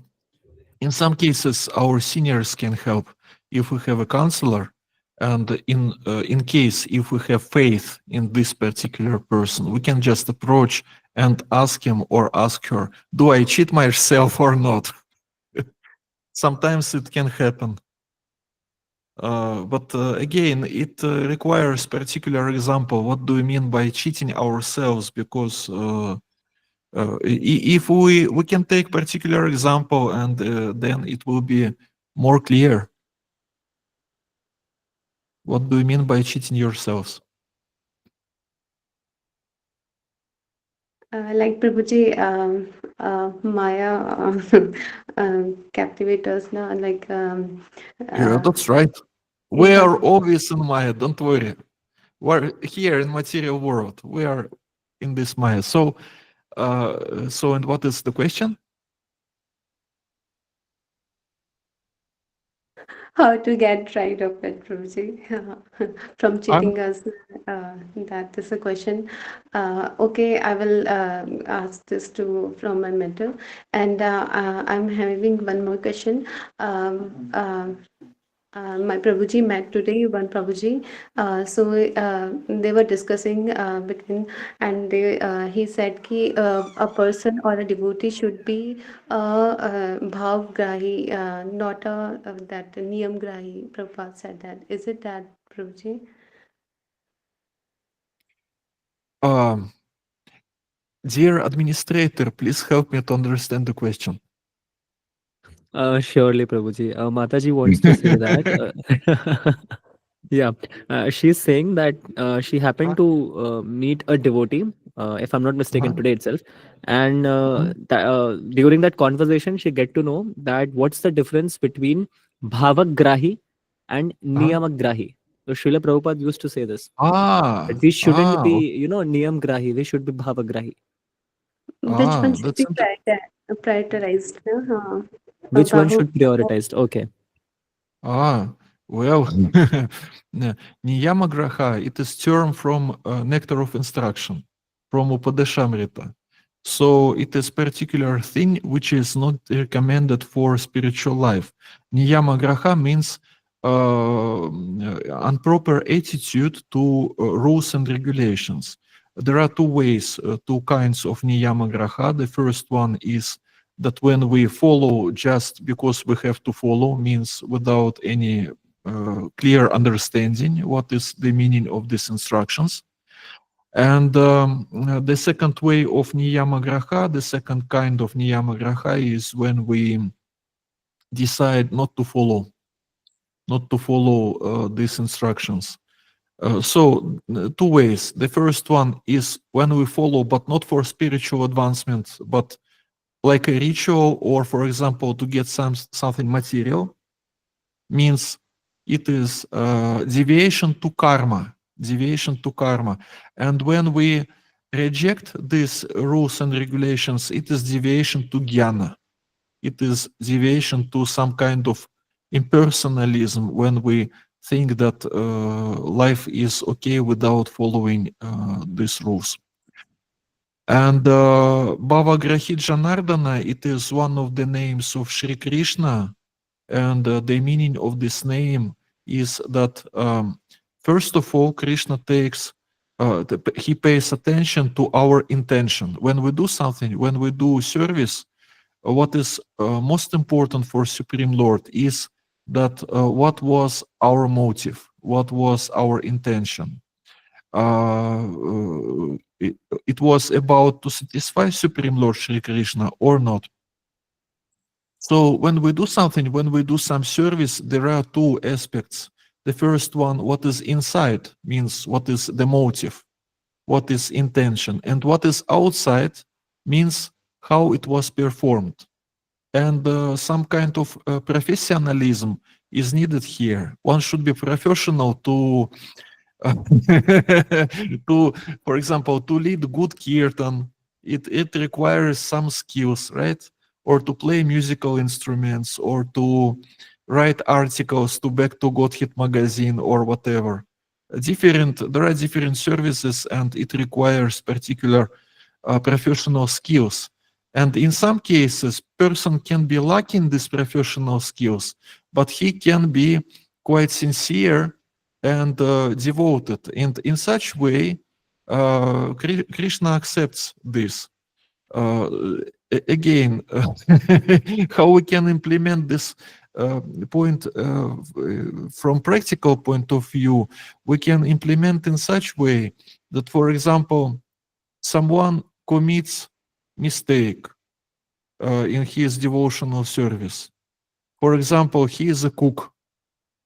in some cases, our seniors can help if we have a counselor, and in case if we have faith in this particular person, we can just approach and ask him or ask her, "Do I cheat myself or not?" Sometimes it can happen. But again, it requires particular example. What do we mean by cheating ourselves? Because if we can take particular example, and then it will be more clear. What do you mean by cheating yourselves? Like Prabhuji, Maya captivate us now. Like Yeah, uh, that's right. We yeah. are always in Maya. Don't worry. We're here in material world. We are in this Maya. So, and what is the question? How to get right of it, Prabhuji, from Um, cheating us? That is a question. Okay, I will ask this to from my mentor, and I'm having one more question. My Prabhuji met today, one Prabhuji. They were discussing between, and he said कि a person or a devotee should be bhav grahi, not that niyam grahi. Prabhupada said that. Is it that, Prabhuji? um, dear administrator, please help me to understand the question. Surely, Prabhuji. Mataji wants to say that. Yeah, she's saying that she happened to meet a devotee, if I'm not mistaken, Uh-huh, today itself, and uh-huh, during that conversation, she get to know that what's the difference between bhavagrahi and uh-huh. niyamagrahi. So Srila Prabhupada used to say this that Ah, we shouldn't ah, be, niyamgrahi. We should be bhavagrahi. Which one should that's be prioritized? Which one Bahu. should prioritized? Okay. Ah, well, Niyamagraha, it is term from Nectar of Instruction, from Upadeshamrita. So it is particular thing which is not recommended for spiritual life. Niyamagraha means improper attitude to rules and regulations. There are two ways, two kinds of Niyamagraha. The first one is that when we follow just because we have to follow, means without any clear understanding what is the meaning of these instructions. And the second way of niyamagraha, the second kind of niyamagraha is when we decide not to follow these instructions. Two ways. The first one is when we follow, but not for spiritual advancement, but like a ritual, or for example, to get something material, means it is deviation to karma. And when we reject these rules and regulations, it is deviation to jnana. It is deviation to some kind of impersonalism, when we think that life is okay without following these rules. And Bhavagrahi Janardana, it is one of the names of Sri Krishna. And the meaning of this name is that, first of all, Krishna he pays attention to our intention. When we do something, when we do service, what is most important for Supreme Lord is that what was our motive, what was our intention. It was about to satisfy Supreme Lord Sri Krishna or not. So when we do something, when we do some service, there are two aspects. The first one, what is inside, means what is the motive, what is intention, and what is outside means how it was performed. And some kind of professionalism is needed here. One should be professional to to, for example, to lead good kirtan. It requires some skills, right? Or to play musical instruments, or to write articles to Back to Godhead magazine, or whatever. There are different services, and it requires particular professional skills. And in some cases, person can be lacking these professional skills, but he can be quite sincere and devoted. And in such way, Krishna accepts this. Again, how we can implement this point from practical point of view, we can implement in such way that, for example, someone commits mistake in his devotional service. For example, he is a cook,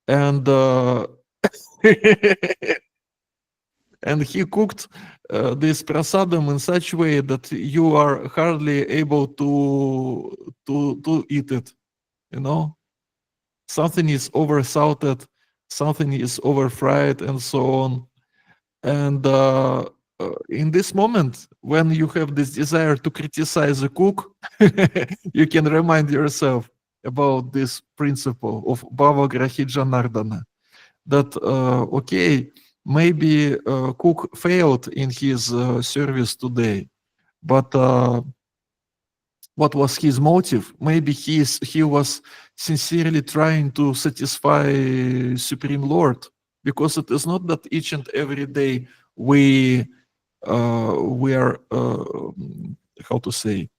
and and he cooked this prasadam in such way that you are hardly able to eat it. You know, something is over salted, something is over fried, and so on. And in this moment, when you have this desire to criticize a cook, you can remind yourself about this principle of Bhavagrahi Janardana. That, okay, maybe cook failed in his service today, but what was his motive? Maybe he was sincerely trying to satisfy Supreme Lord, because it is not that each and every day we are how to say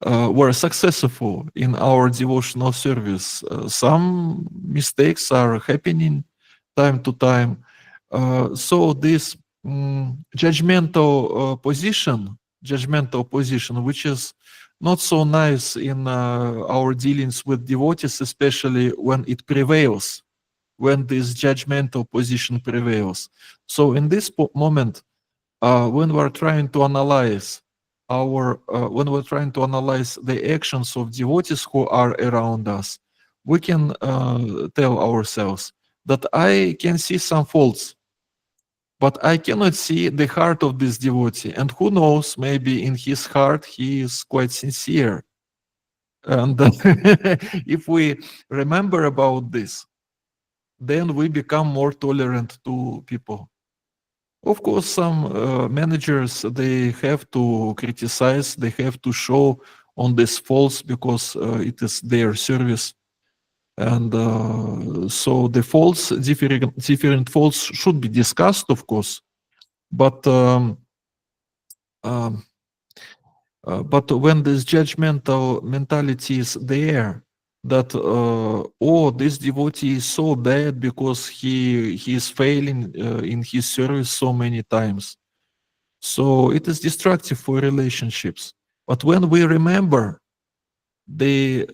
were successful in our devotional service. Some mistakes are happening time to time. So this judgmental position, which is not so nice in our dealings with devotees, especially when it prevails, when this judgmental position prevails. So in this moment, when we're trying to analyze the actions of devotees who are around us, we can tell ourselves that I can see some faults, but I cannot see the heart of this devotee. And who knows, maybe in his heart he is quite sincere. And if we remember about this, then we become more tolerant to people. Of course, some managers, they have to criticize, they have to show on these faults, because it is their service. And so the faults, different faults should be discussed, of course. But when this judgmental mentality is there, that oh, this devotee is so bad because he is failing in his service so many times, so it is destructive for relationships. But when we remember the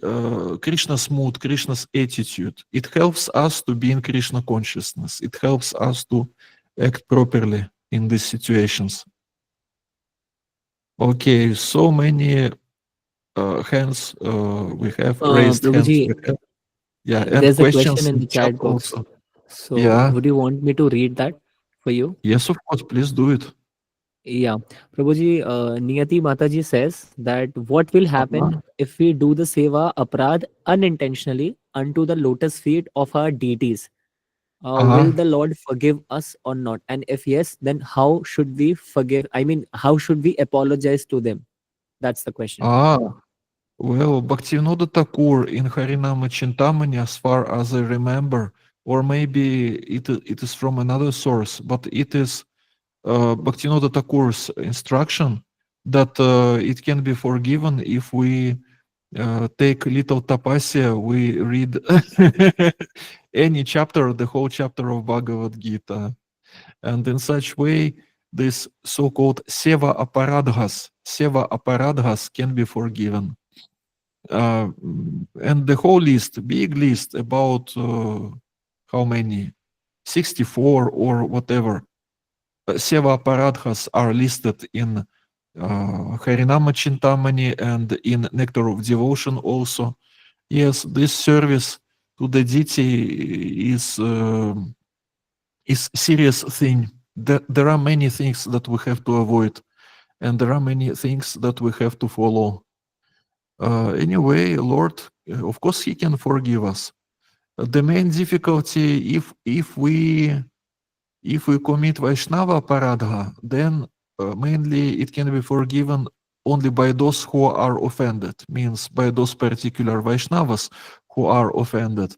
Krishna's mood, Krishna's attitude, it helps us to be in Krishna consciousness. It helps us to act properly in these situations. Okay, so many hands we have, raised hands Prabhuji, we have. Yeah, and there's a question questions in in the chat chat box. also. So, Yeah, would you want me to read that for you? yes, of course, please do it. Yeah. Prabhuji, Niyati Mataji says that what will Uh-huh. happen if we do the seva aprad unintentionally unto the lotus feet of our deities? Will Uh-huh. the Lord forgive us or not? And if yes, then how should we forgive? I mean, how should we apologize to them? That's the question. Ah, well, Bhaktivinoda Thakur in Harinama Chintamani, as far as I remember, or maybe it is from another source, but it is Bhaktivinoda Thakur's instruction that it can be forgiven if we take little tapasya, we read any chapter, the whole chapter of Bhagavad Gita. And in such way, this so-called seva aparadhas can be forgiven. And the whole list, big list, about how many, 64 or whatever, seva aparadhas are listed in Harinama Chintamani and in Nectar of Devotion also. Yes, this service to the deity is serious thing. There are many things that we have to avoid, and there are many things that we have to follow. Anyway, Lord, of course, He can forgive us. The main difficulty, if we commit Vaishnava Paradha, then mainly it can be forgiven only by those who are offended, means by those particular Vaishnavas who are offended.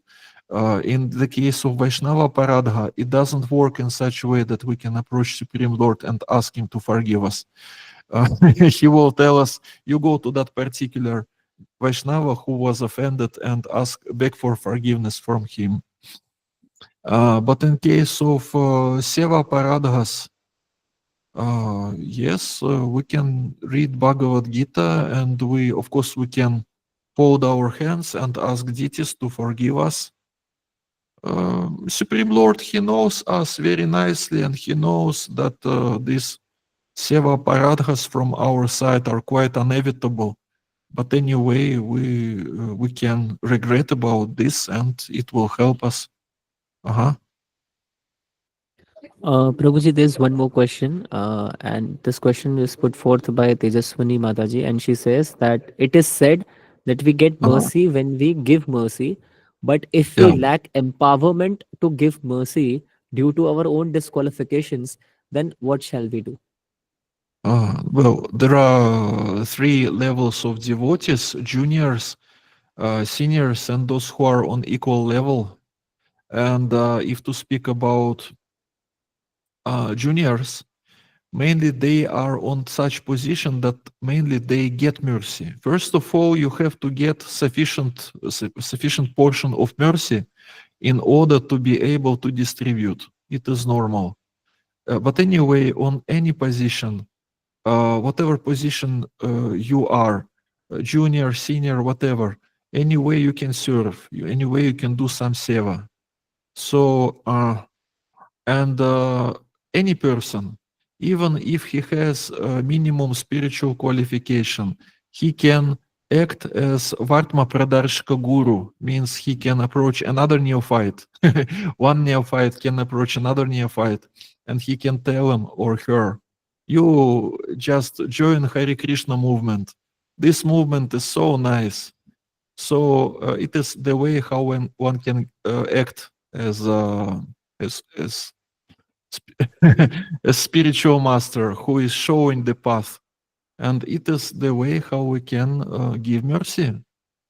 In the case of Vaishnava Paradha, it doesn't work in such a way that we can approach Supreme Lord and ask Him to forgive us. He will tell us, you go to that particular Vaishnava who was offended and beg for forgiveness from him. But in case of Seva Paradhas, yes, we can read Bhagavad Gita, and of course, we can fold our hands and ask deities to forgive us. Supreme Lord, He knows us very nicely, and He knows that these Seva Paradhas from our side are quite inevitable. But anyway, we can regret about this, and it will help us. Uh-huh. Prabhuji, there's one more question, and this question is put forth by Tejaswani Mataji, and she says that it is said that we get Uh-huh. mercy when we give mercy, but if we Yeah. lack empowerment to give mercy due to our own disqualifications, then what shall we do? Well, there are three levels of devotees: juniors, seniors, and those who are on equal level. And if to speak about juniors, mainly they are on such position that mainly they get mercy. First of all, you have to get sufficient portion of mercy in order to be able to distribute. It is normal. But anyway, on any position, whatever position you are, junior, senior, whatever, any way you can serve, any way you can do some seva. So, and any person, even if he has a minimum spiritual qualification, he can act as Vartma Pradarshika Guru, means he can approach another neophyte. One neophyte can approach another neophyte, and he can tell him or her, you just join Hare Krishna movement. This movement is so nice. So it is the way how one can act as as a spiritual master who is showing the path, and it is the way how we can give mercy.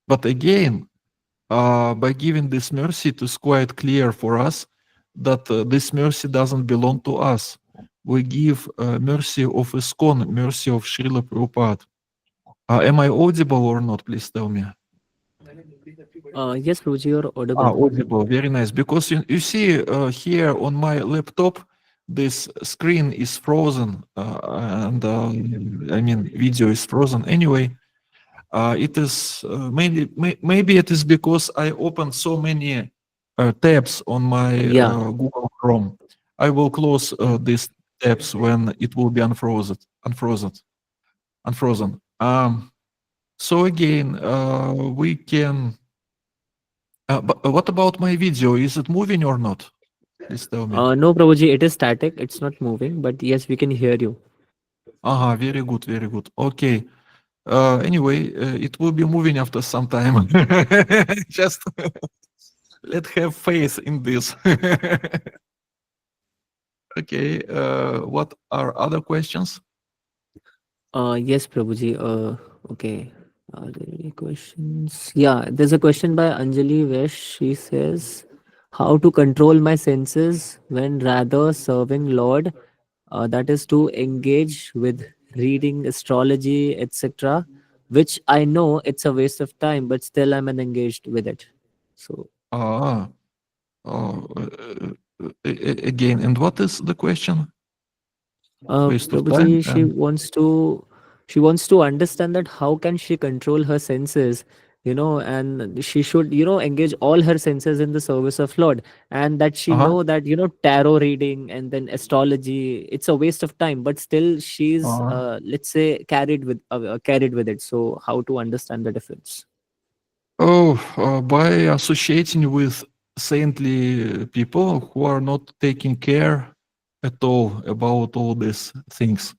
But again, by giving this mercy, it is quite clear for us that this mercy doesn't belong to us. We give mercy of ISKCON, mercy of Srila Prabhupada. Am I audible or not? Please tell me. Yes, Prabhuji, you're audible. Audible, very nice. Because you see here on my laptop, this screen is frozen, and I mean, video is frozen. Anyway, it is mainly, maybe it is because I opened so many tabs on my Yeah. Google Chrome. I will close these tabs when it will be unfrozen. So again, we can. But what about my video? Is it moving or not? Please tell me. No, Prabhuji, it is static. It's not moving, but yes, we can hear you. Very good, very good. Okay. Anyway, it will be moving after some time. Just Let's have faith in this. Okay. What are other questions? Yes, Prabhuji. Okay. Are there any questions? Yeah, there's a question by Anjali Vesh. She says, "How to control my senses when rather serving Lord? That is to engage with reading, astrology, etc., which I know it's a waste of time, but still I'm engaged with it." So, Ah, again, and what is the question? Waste of time Prabhuji, and she wants to understand that how can she control her senses, and she should, engage all her senses in the service of Lord, and that she uh-huh. know that tarot reading and then astrology, it's a waste of time, but still she's Uh, let's say carried with it. So how to understand the difference? by associating with saintly people who are not taking care at all about all these things.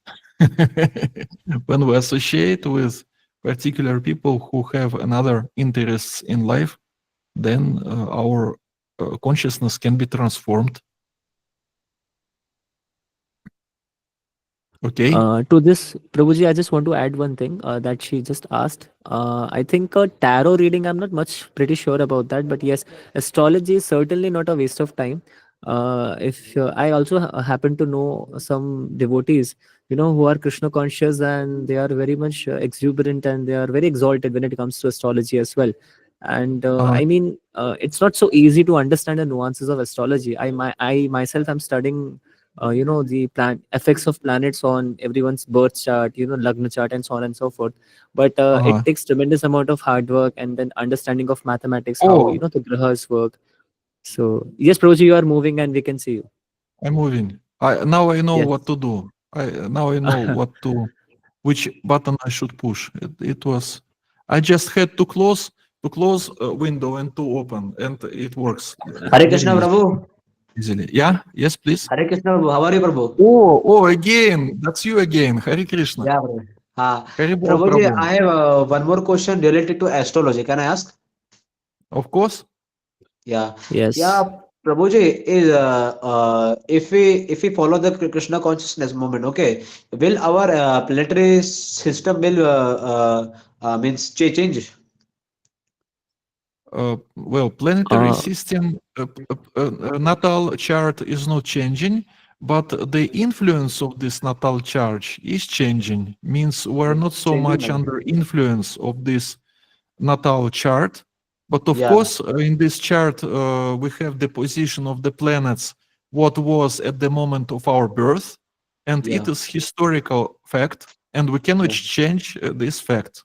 When we associate with particular people who have another interests in life, then our consciousness can be transformed. Okay. To this, Prabhuji, I just want to add one thing that she just asked. I think tarot reading, I'm not much pretty sure about that, but yes, astrology is certainly not a waste of time. If I also happen to know some devotees, who are Krishna conscious, and they are very much exuberant, and they are very exalted when it comes to astrology as well. And Uh, I mean, it's not so easy to understand the nuances of astrology. I myself am studying the effects of planets on everyone's birth chart, lagna chart, and so on and so forth. But uh, it takes tremendous amount of hard work and then understanding of mathematics, how oh, the grahas work. So yes, Proji, you are moving and we can see you. I'm moving. Now I know what Yes. to do. Now I know which button I should push. It was, I just had to close a window and to open, and it works Hare very Krishna Prabhu. easily. Yeah. Yes, please. Hare Krishna Prabhu. How are you, Prabhu? Oh, again. That's you again. Hare Krishna. Yeah, Prabhu. Haribol Prabhuji, Prabhu. I have one more question related to astrology. Can I ask? Of course. Yeah, yeah, Yes. Prabhuji is if we follow the Krishna consciousness movement, okay, will our planetary system will means change? Well, planetary Uh, system natal chart is not changing, but the influence of this natal chart is changing. Means we're not so Changing, much man. under influence of this natal chart, but of Yeah, course, in this chart we have the position of the planets, what was at the moment of our birth, and it yeah, is historical fact, and we cannot yeah, change this fact.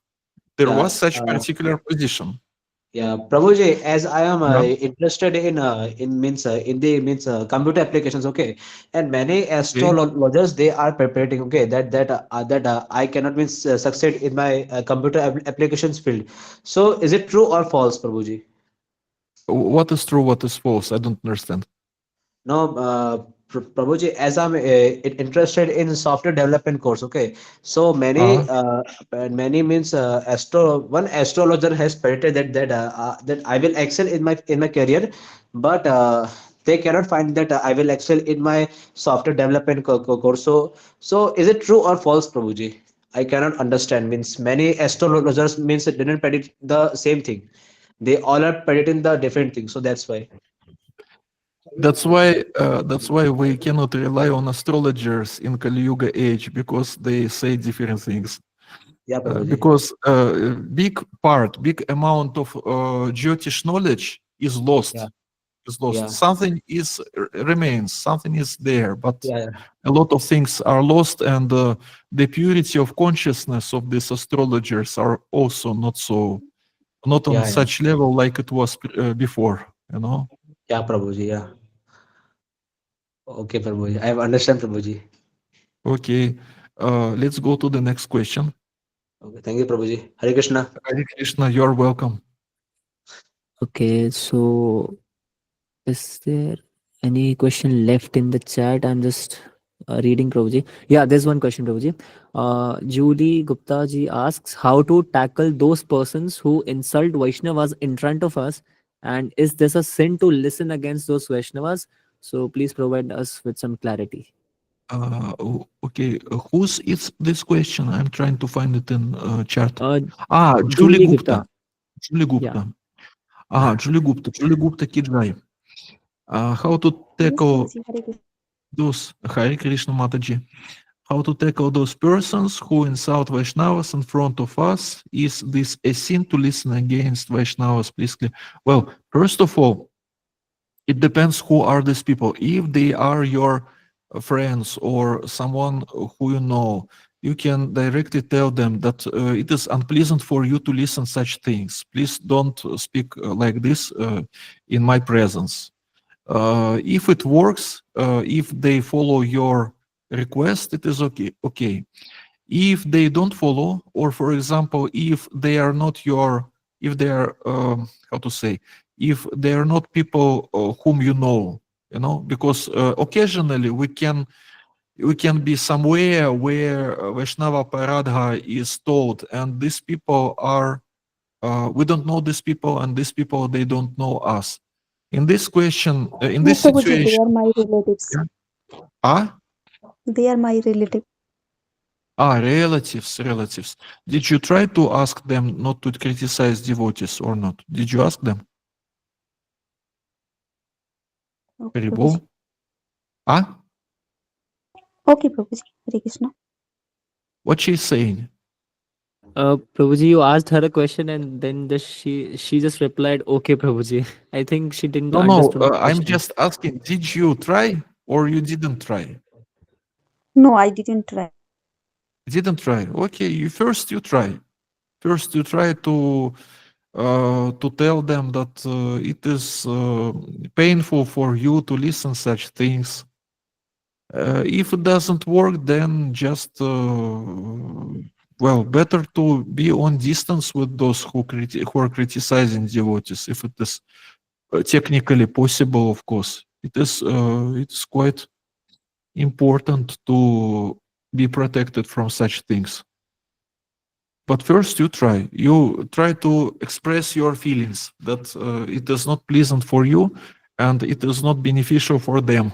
There was yeah. such particular position. Yeah, Prabhuji, as I am Yeah. interested in means in the means computer applications, okay, and many Okay. astrologers they are preparing, okay, that I cannot means succeed in my computer applications field. So, is it true or false, Prabhuji? What is true, what is false? I don't understand. No, Prabhuji, as I'm interested in software development course, okay. So Uh, many means one astrologer has predicted that I will excel in my career, but they cannot find that I will excel in my software development course. So is it true or false, Prabhuji? I cannot understand. Means many astrologers means it didn't predict the same thing. They all are predicting the different things. So that's why. that's why we cannot rely on astrologers in Kali Yuga age because they say different things. Yeah, Prabhuji. Because big amount of Jyotish knowledge is Yeah, lost. Is lost. yeah, Something remains. Something is there, but yeah. a lot of things are lost, and the purity of consciousness of these astrologers are also not on Yeah, yeah, such level like it was before. You know. yeah, Prabhuji. Yeah. Okay, Prabhuji. I understand, Prabhuji. Okay. Let's go to the next question. Okay, thank you, Prabhuji. Hare Krishna. Hare Krishna, you're welcome. okay. So is there any question left in the chat? I'm just reading, Prabhuji. Yeah, there's one question, Prabhuji. Julie Gupta ji asks how to tackle those persons who insult Vaishnavas in front of us And is this a sin to listen against those Vaishnavas? So please provide us with some clarity. Okay, whose is this question? I'm trying to find it in chat. Uh, Julie Julie Gupta. Gupta. Julie Yeah. Gupta. Julie Gupta. Julie Gupta Kijai. How to Yes, tackle Prabhuji. Hare Krishna. those Hare Krishna Mataji? How to tackle those persons who insult Vaishnavas in front of us? Is this a sin to listen against Vaishnavas? Please clear. Well, first of all, it depends who are these people. If they are your friends or someone who you know, you can directly tell them that it is unpleasant for you to listen such things. Please don't speak like this in my presence. If it works, if they follow your request, it is okay. Okay. If they don't follow, or for example, if they are not your, if they are, how to say, if they are not people whom you know, because occasionally we can be somewhere where Vaishnava Paradha is told, and these people are, we don't know these people, and these people, they don't know us. In this question, in No, this Prabhuji, they situation, are my relatives. yeah. Ah, They are my relative. relatives. Did you try to ask them not to criticize devotees or not? Did you ask them? Okay, Haribol? Prabhuji. Ah, Okay, Prabhuji. Hare Krishna. what she's saying? Prabhuji, you asked her a question and then she just replied, "Okay, Prabhuji." I think she didn't No, understand the I'm question. just asking, did you try or you didn't try? No, I didn't try. Didn't try. Okay, you try. First, you try to tell them that it is painful for you to listen such things. If it doesn't work, then just well, better to be on distance with those who are criticizing devotees. If it is technically possible, of course, it's quite important to be protected from such things. But first, you try to express your feelings that it is not pleasant for you and it is not beneficial for them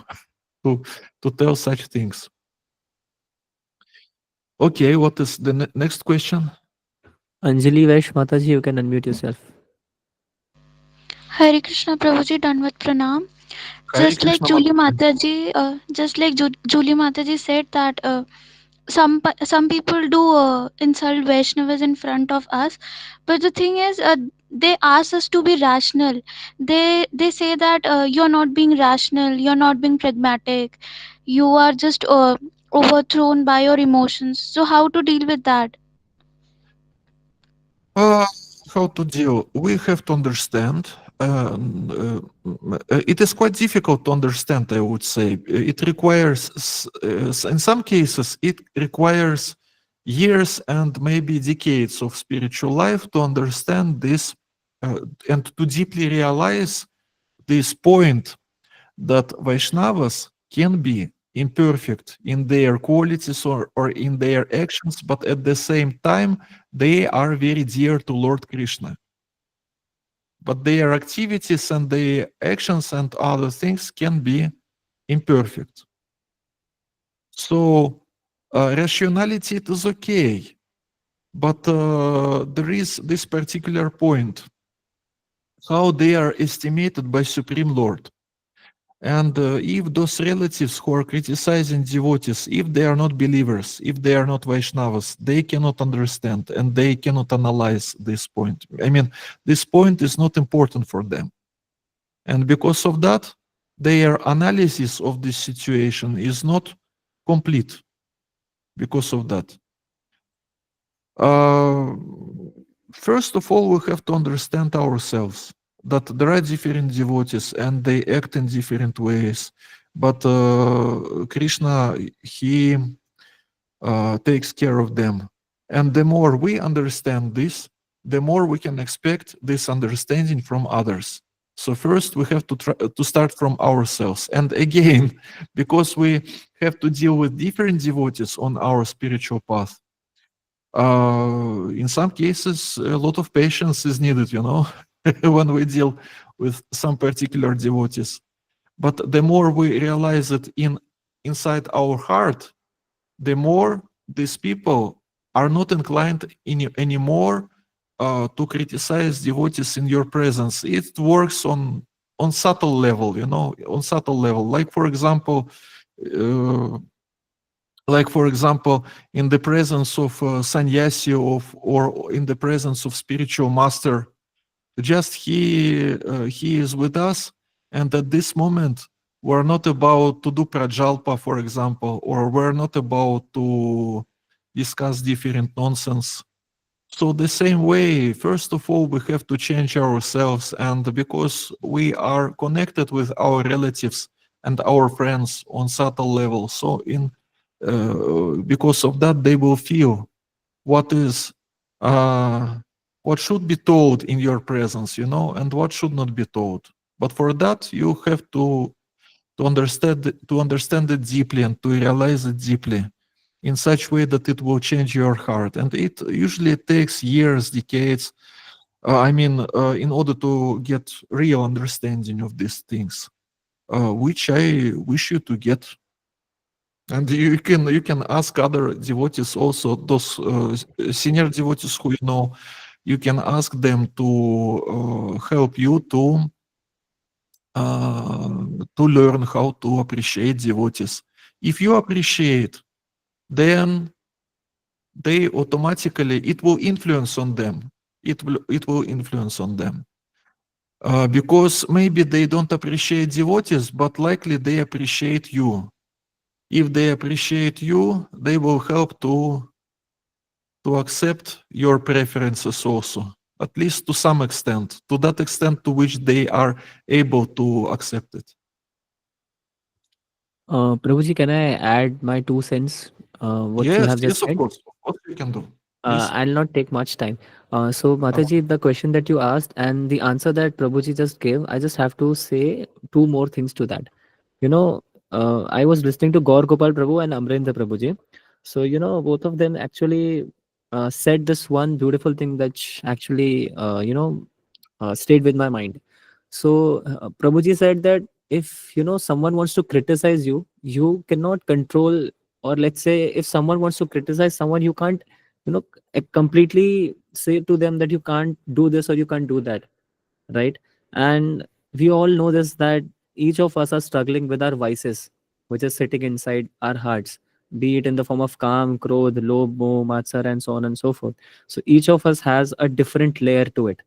to tell such things. Okay, what is the next question? Anjali Vaish Mataji, you can unmute yourself. Hare Krishna Prabhuji, Danvat Pranam. Hare Krishna Mataji. Julie Mataji said that some people do insult Vaishnavas in front of us, but the thing is, they ask us to be rational. They say that you're not being rational, you're not being pragmatic, you are just overthrown by your emotions. So how to deal with that? Uh, how to deal? We have to understand. It is quite difficult to understand, I would say. It requires, in some cases, it requires years and maybe decades of spiritual life to understand this and to deeply realize this point that Vaishnavas can be imperfect in their qualities or in their actions, but at the same time, they are very dear to Lord Krishna. But their activities and their actions and other things can be imperfect. So, rationality, it is okay. But there is this particular point, how they are estimated by Supreme Lord. And if those relatives who are criticizing devotees, if they are not believers, if they are not Vaishnavas, they cannot understand and they cannot analyze this point. I mean, this point is not important for them. And because of that, their analysis of this situation is not complete because of that. First of all, we have to understand ourselves that there are different devotees and they act in different ways. But Krishna, he takes care of them. And the more we understand this, the more we can expect this understanding from others. So first we have to try to start from ourselves. And again, because we have to deal with different devotees on our spiritual path, in some cases, a lot of patience is needed, you know. when we deal with some particular devotees. But the more we realize it inside our heart, the more these people are not inclined anymore to criticize devotees in your presence. It works on subtle level, on subtle level. Uh, like for example, in the presence of sannyasi or in the presence of spiritual master, just he is with us, and at this moment we're not about to do prajalpa, for example, or we're not about to discuss different nonsense. So the same way, first of all, we have to change ourselves, and because we are connected with our relatives and our friends on subtle level, so in because of that, they will feel what is what should be told in your presence, and what should not be told. But for that, you have to understand it deeply and to realize it deeply in such way that it will change your heart. And it usually takes years, decades. In order to get real understanding of these things, which I wish you to get. And you can ask other devotees also, those senior devotees who you know. You can ask them to help you to learn how to appreciate devotees. If you appreciate, then they automatically it will influence on them. It will influence on them because maybe they don't appreciate devotees, but likely they appreciate you. If they appreciate you, they will help to accept your preferences also, at least to some extent, to that extent to which they are able to accept it. Prabhuji, can I add my 2 cents? What you Yes, have just yes, of said? course. What you can do? Please. I'll not take much time. So, Mataji, the question that you asked and the answer that Prabhuji just gave, I just have to say two more things to that. You know, I was listening to Gaur Gopal Prabhu and Amrendra Prabhuji. So, both of them actually said this one beautiful thing that actually, stayed with my mind. So, Prabhuji said that if, someone wants to criticize you, you cannot control, or let's say, if someone wants to criticize someone, you can't, completely say to them that you can't do this or you can't do that, right? And we all know this, that each of us are struggling with our vices, which is sitting inside our hearts, be it in the form of Kam, Krodh, Lobh, Moh, Matsar, and so on and so forth. So each of us has a different layer to it,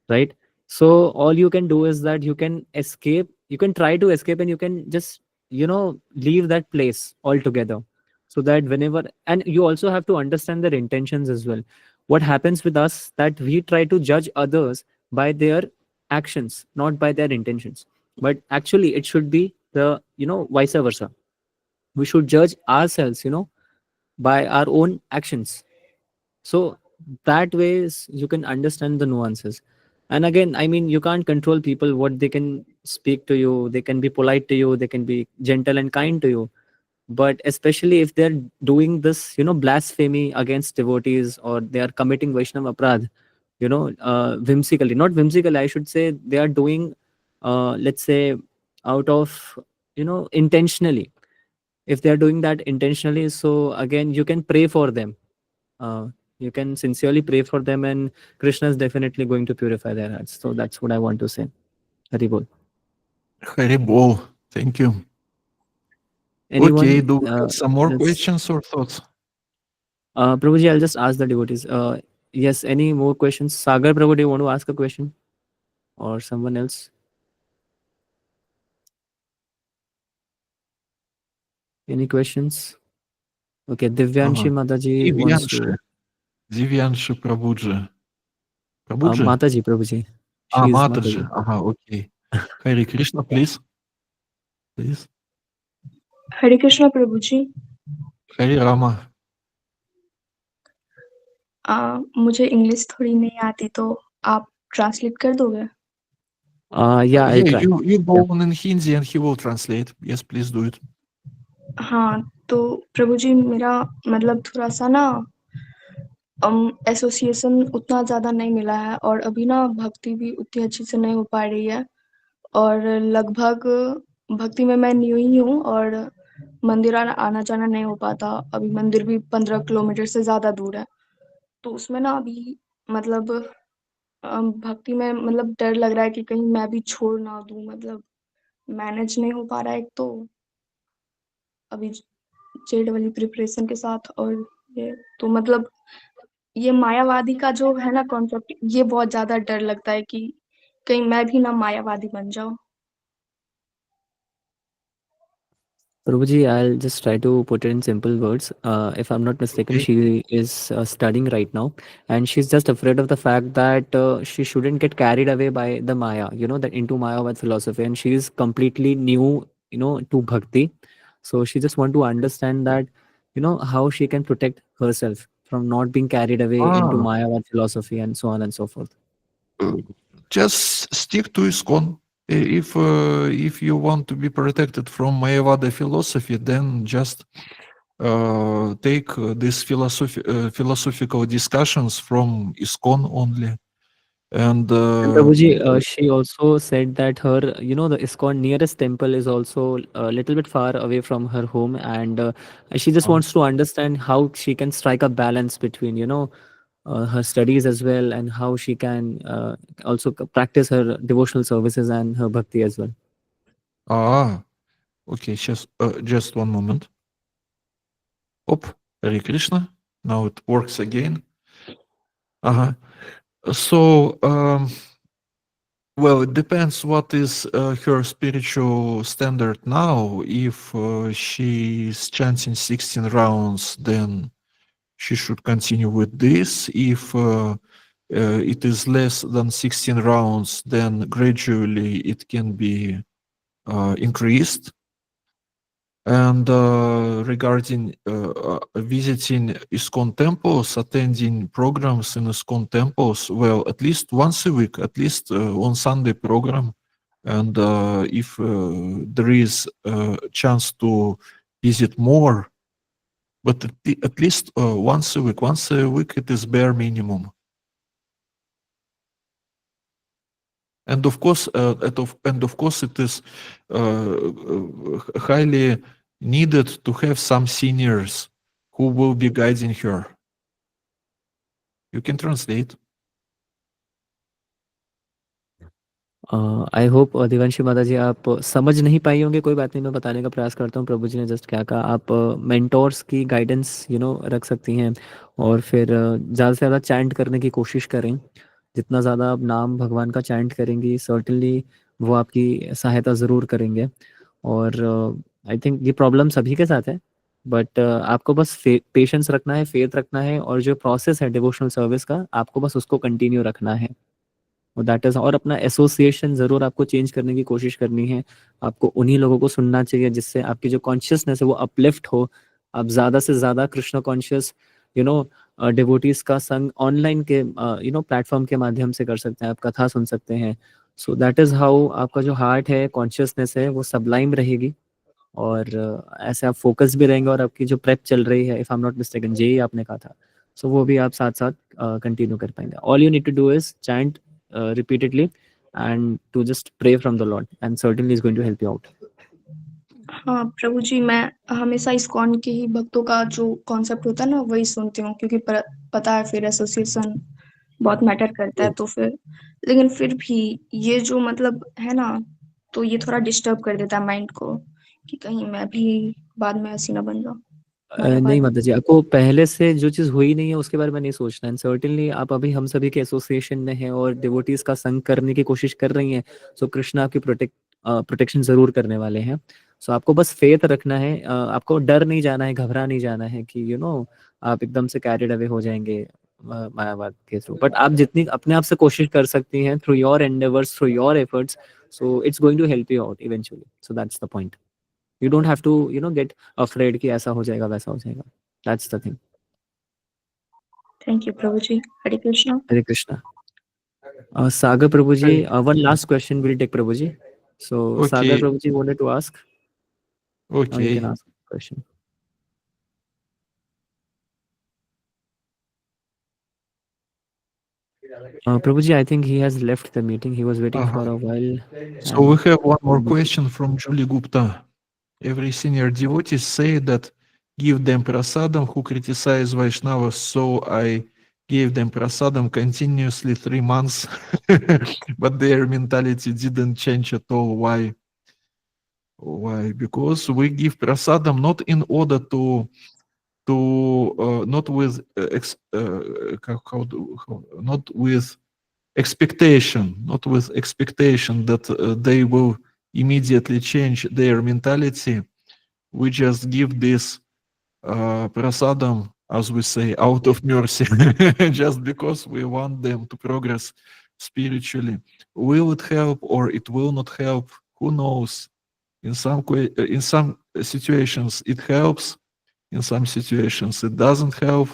right? So all you can do is that you can escape, you can try to escape, and you can just leave that place altogether, so that whenever, and you also have to understand their intentions as well. What happens with us, that we try to judge others by their actions, not by their intentions, but actually it should be the vice versa. We should judge ourselves by our own actions. So that ways you can understand the nuances. And again, I mean, you can't control people, what they can speak to you. They can be polite to you, they can be gentle and kind to you, but especially if they're doing this blasphemy against devotees, or they are committing Vaishnava aprad, whimsically, not whimsically, I should say, they are doing let's say out of intentionally. If they are doing that intentionally, so again, you can pray for them. uh, you can sincerely pray for them, and Krishna is definitely going to purify their hearts. So that's what I want to say. Haribol. Haribol. Thank you. Okay, Anyone do we have some more else? questions or thoughts? Prabhuji, I'll just ask the devotees. Yes, any more questions? Sagar Prabhu, do you want to ask a question? Or someone else? Any questions? Okay, Divyanshi Mataji wants Divyanshi. to. Divyanshi Prabhuji. Prabhuji? Mataji, Prabhuji. She is Mataji. Mataji. Okay. Hare Krishna, please. Please. Hare Krishna Prabhu ji. Hare Rama. मुझे इंग्लिश थोड़ी नहीं आती, तो आप translate कर दोगे? Yeah, I'll Yeah, try. you go Yeah. on in Hindi and he will translate. Yes, please do it. हाँ, तो प्रभु जी, मेरा मतलब थोड़ा सा ना एसोसिएशन उतना ज़्यादा नहीं मिला है और अभी ना भक्ति भी उतनी अच्छी से नहीं हो पा रही है और लगभग भक्ति में मैं न्यू ही हूँ और मंदिर आना जाना नहीं हो पाता। अभी मंदिर भी 15 किलोमीटर से ज़्यादा दूर है, तो उसमें ना अभी मतलब भक्ति में मतलब डर लग रहा है कि कहीं मैं भी छोड़ ना दूँ, मतलब मैनेज नहीं हो पा रहा है एक तो अभी जेड वाली प्रिपरेशन के साथ और ये तो मतलब ये मायावादी का जो है ना कॉन्सेप्ट, ये बहुत ज़्यादा डर लगता है कि कहीं मैं भी ना मायावादी बन जाऊँ। Prabhuji, I'll just try to put it in simple words. If I'm not mistaken, Okay. she is studying right now, and she's just afraid of the fact that she shouldn't get carried away by the Maya, that into Mayavad philosophy, and she is completely new, to Bhakti. So she just want to understand that, how she can protect herself from not being carried away into Ah, Mayavad philosophy and so on and so forth. just stick to ISKCON. If you want to be protected from Mayavada philosophy, then just take these philosophical discussions from ISKCON only. And And Prabhuji, she also said that her, the ISKCON nearest temple is also a little bit far away from her home, and she just wants to understand how she can strike a balance between, her studies as well, and how she can also practice her devotional services and her bhakti as well. okay, just one moment. Op, Hare Krishna. Now it works again. Uh-huh. So, well, it depends what is her spiritual standard now. If she's chanting 16 rounds, then she should continue with this. If it is less than 16 rounds, then gradually it can be increased. And regarding visiting ISKCON temples, attending programs in ISKCON temples, well, at least once a week, at least on Sunday program. And if there is a chance to visit more, but at least once a week it is bare minimum. And of course, it is highly needed to have some seniors who will be guiding her. You can translate. I hope Divanshi माता जी आप समझ नहीं पाई होंगे, कोई बात नहीं, मैं बताने का प्रयास करता हूँ। प्रभु जी ने जस्ट क्या कहा, आप मेंटोर्स की गाइडेंस रख सकती हैं और फिर ज़्यादा से ज़्यादा चैंट करने की कोशिश करें। जितना ज़्यादा आप नाम भगवान का चैंट करेंगी, सर्टेनली वो आपकी सहायता ज़रूर करेंगे। और आई थिंक ये प्रॉब्लम सभी के साथ है, बट आपको बस पेशेंस रखना है, फेथ रखना है, और जो प्रोसेस है डिवोशनल सर्विस का, आपको बस उसको कंटिन्यू रखना है। और दैट इज, और अपना एसोसिएशन जरूर आपको चेंज करने की कोशिश करनी है। आपको उन्हीं लोगों को सुनना चाहिए जिससे आपकी जो कॉन्शियसनेस है वो अपलिफ्ट हो। आप ज्यादा से ज्यादा कृष्ण कॉन्शियस डिवोटीज का संग ऑनलाइन के प्लेटफॉर्म के माध्यम से कर सकते हैं, आप कथा सुन सकते हैं। सो दैट इज हाउ आपका जो हार्ट है, कॉन्शियसनेस है, वो सबलाइम रहेगी। और ऐसे आप फोकस भी रहेंगे, और आपकी जो प्रेप चल रही है, if I am not mistaken JE आपने कहा था, सो वो भी आप साथ साथ कंटिन्यू कर पाएंगे। All you need to do is chant repeatedly and to just pray from the Lord, and certainly is going to help you out. हाँ प्रभु जी, मैं हमेशा इस्कॉन के ही भक्तों का जो कॉन्सेप्ट होता है ना वही सुनती हूँ, क्योंकि पता है फिर एसोसिएशन बहुत मैटर करता है, तो फिर लेकिन फिर भी ये जो मतलब है ना, तो ये थोड़ा डिस्टर्ब कर देता है माइंड को कि कहीं मैं भी बाद में ऐसी ना बन जाऊँ नहीं मायावादी। माता जी, आपको पहले से जो चीज़ हुई नहीं है उसके बारे में नहीं सोचना है। सर्टेनली आप अभी हम सभी के एसोसिएशन में हैं और डिवोटीज का संग करने की कोशिश कर रही हैं। सो कृष्ण आपकी प्रोटेक्शन जरूर करने वाले हैं। सो आपको बस फेथ रखना है, आपको डर नहीं जाना है, घबरा नहीं जाना है कि आप एकदम से कैरिड अवे हो जाएंगे मायावाद के थ्रू। बट आप जितनी अपने आप से कोशिश कर सकती हैं through your endeavours, through your efforts, so it's going to help you out eventually. So that's the point. You don't have to get afraid कि ऐसा हो जाएगा, वैसा हो जाएगा। That's the thing. Thank you Prabhu ji. Hare Krishna. Hare Krishna. Sagar Prabhuji, one last question we'll take, Prabhuji. So Sagar Okay, Prabhuji wanted to ask. Now you can okay. ask the question. Prabhuji, I think he has left the meeting. He was waiting for Uh-huh. a while. So we And have one more question from Julie Gupta. Every senior devotee say that give them prasadam who criticize Vaishnavas, so I gave them prasadam continuously 3 months, but their mentality didn't change at all. Why? Why? Because we give prasadam not in order to not with not with expectation that they will immediately change their mentality. We just give this prasadam, as we say, out of mercy, just because we want them to progress spiritually. Will it help or it will not help? Who knows? In some situations it helps. In some situations it doesn't help.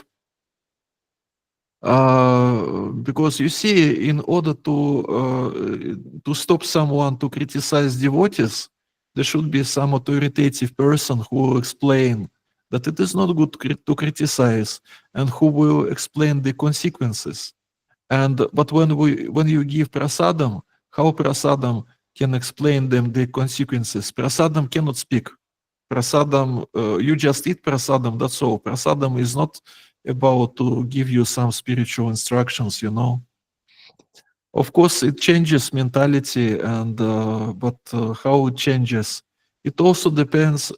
Because you see, in order to stop someone to criticize devotees, there should be some authoritative person who will explain that it is not good to criticize, and who will explain the consequences. But when you give prasadam, how prasadam can explain them the consequences? Prasadam cannot speak. Prasadam, you just eat prasadam, that's all. Prasadam is not about to give you some spiritual instructions, you know. Of course, it changes mentality, and but how it changes, it also depends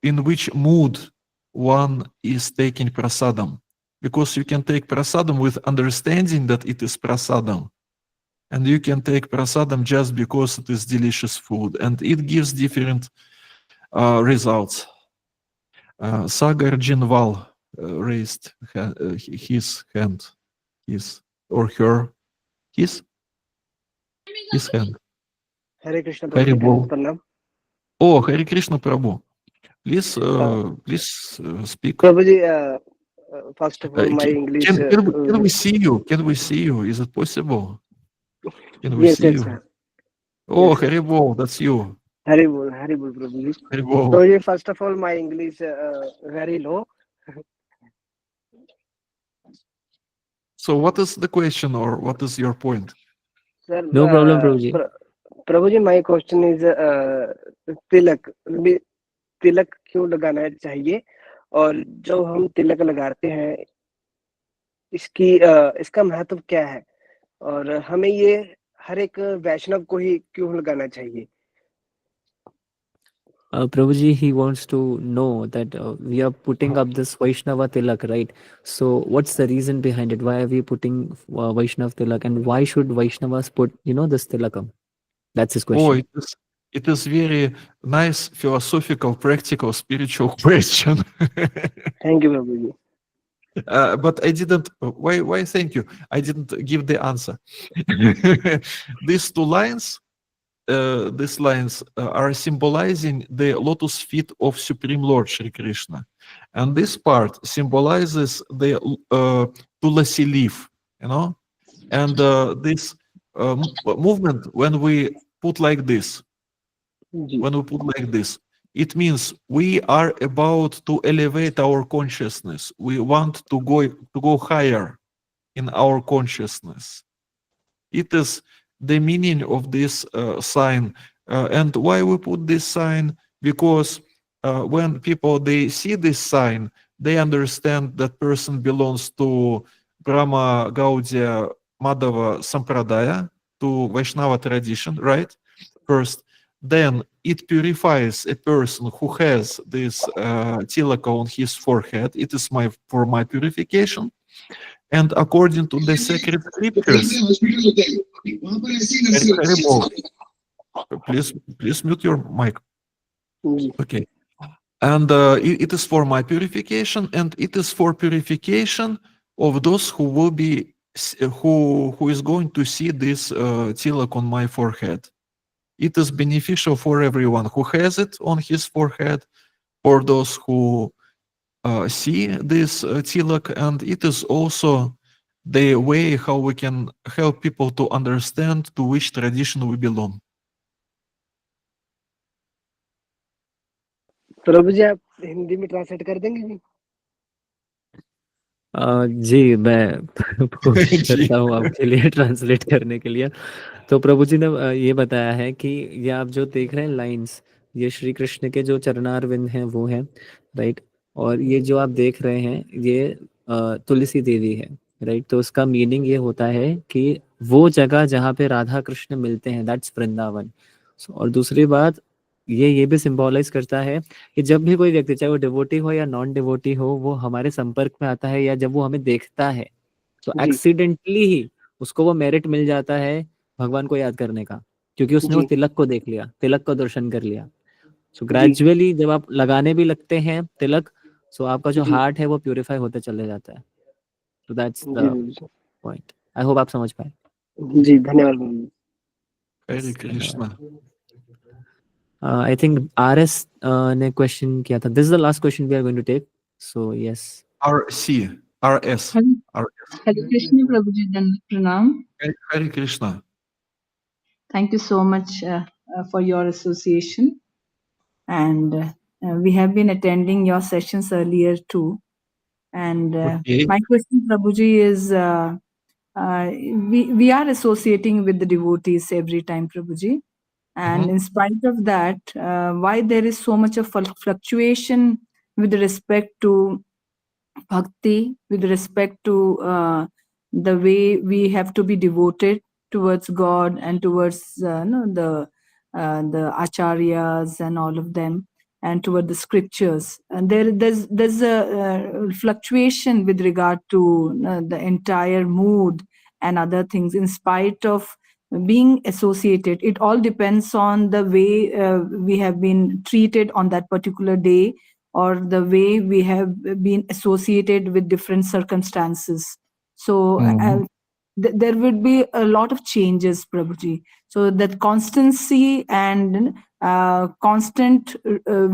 in which mood one is taking prasadam. Because you can take prasadam with understanding that it is prasadam, and you can take prasadam just because it is delicious food, and it gives different results. Sagar Jinwal raised his hand, his or her, his hand. Hare Krishna Hari Prabhuji, Bol. Pranam. Oh, Hare Krishna Prabhu. Please, Uh, speak. Prabhuji, first of all, my English. Can we see you? Can we see you? Is it possible? Can we Yes, see yes, you? sir. Oh, Yes, sir. Hari Bol, that's you. Hari Bol, Prabhuji. Hari Bol. Prabhuji, first of all, my English very low. So what is the question, or what is your point? Sir, no problem, Prabhuji. Prabhuji, my question is तिलक तिलक क्यों लगाना चाहिए और जो हम तिलक लगाते हैं इसकी इसका महत्व क्या है और हमें ये हर एक वैष्णव को ही क्यों लगाना चाहिए Prabhuji, he wants to know that we are putting up this Vaishnava Tilak, right? So, what's the reason behind it? Why are we putting Vaishnav Tilak, and why should Vaishnavas put, this Tilakam? That's his Oh, question. it is very nice, philosophical, practical, spiritual question. Thank you Prabhu ji But I didn't. Why? Thank you. I didn't give the answer. These two lines, these lines are symbolizing the lotus feet of Supreme Lord Shri Krishna, and this part symbolizes the tulasi leaf. You know, and this movement when we put like this, जी it means we are about to elevate our consciousness. We want to go higher in our consciousness. It is the meaning of this sign. And why we put this sign? Because when people they see this sign, they understand that person belongs to Brahma Gaudiya Madhava Sampradaya, to Vaishnava tradition, right? First, then it purifies a person who has this tilaka on his forehead. It is for my purification. And according to the sacred scriptures, Haribol, please mute your mic. जी Okay. And it is for my purification, and it is for purification of those who will be who is going to see this tilak on my forehead. It is beneficial for everyone who has it on his forehead, for those who see this tilak, and it is also the way how we can help people to understand to which tradition we belong. प्रभु जी आप हिंदी में translate कर देंगे जी जी, मैं कोशिश जी करता हूँ आपके लिए ट्रांसलेट करने के लिए। तो प्रभु जी ने ये बताया है कि ये आप जो देख रहे हैं लाइन्स, ये श्री कृष्ण के जो चरणारविंद हैं वो हैं, राइट? और ये जो आप देख रहे हैं ये तुलसी देवी है, राइट? तो उसका मीनिंग ये होता है कि वो जगह जहाँ पे राधा कृष्ण मिलते हैं, दैट्स वृंदावन। और दूसरी बात, ये भी सिंबलाइज करता है कि जब भी कोई व्यक्ति, चाहे वो डिवोटी हो या नॉन डिवोटी हो, वो हमारे संपर्क में आता है या जब वो हमें देखता है, तो जी एक्सीडेंटली ही उसको वो मेरिट मिल जाता है भगवान को याद करने का, क्योंकि उसने वो जी तिलक को देख लिया, तिलक को दर्शन कर लिया। सो जी ग्रेजुअली जब आप लगाने भी लगते हैं तिलक, सो आपका जो जी हार्ट है वो प्यूरिफाई होते चले जाता है। सो दैट्स जी द पॉइंट। आई होप आप समझ पाए। जी धन्यवाद प्रभु जी। Hare धन्यवाद। Krishna. आई थिंक RS ने क्वेश्चन किया था। This is the last question we are going to take. So yes. RC, RS, Hare RS. Hare Krishna Prabhuji Pranam. Hare Krishna. Thank you so much for your association. And we have been attending your sessions earlier too. And Okay. my question, Prabhuji, is we are associating with the devotees every time, Prabhuji. And in spite of that, why there is so much of fluctuation with respect to bhakti, with respect to the way we have to be devoted towards God and towards the acharyas and all of them, and toward the scriptures. And there's a fluctuation with regard to the entire mood and other things. In spite of being associated, it all depends on the way we have been treated on that particular day, or the way we have been associated with different circumstances. So Mhm. there would be a lot of changes, Prabhuji. So that constancy and constant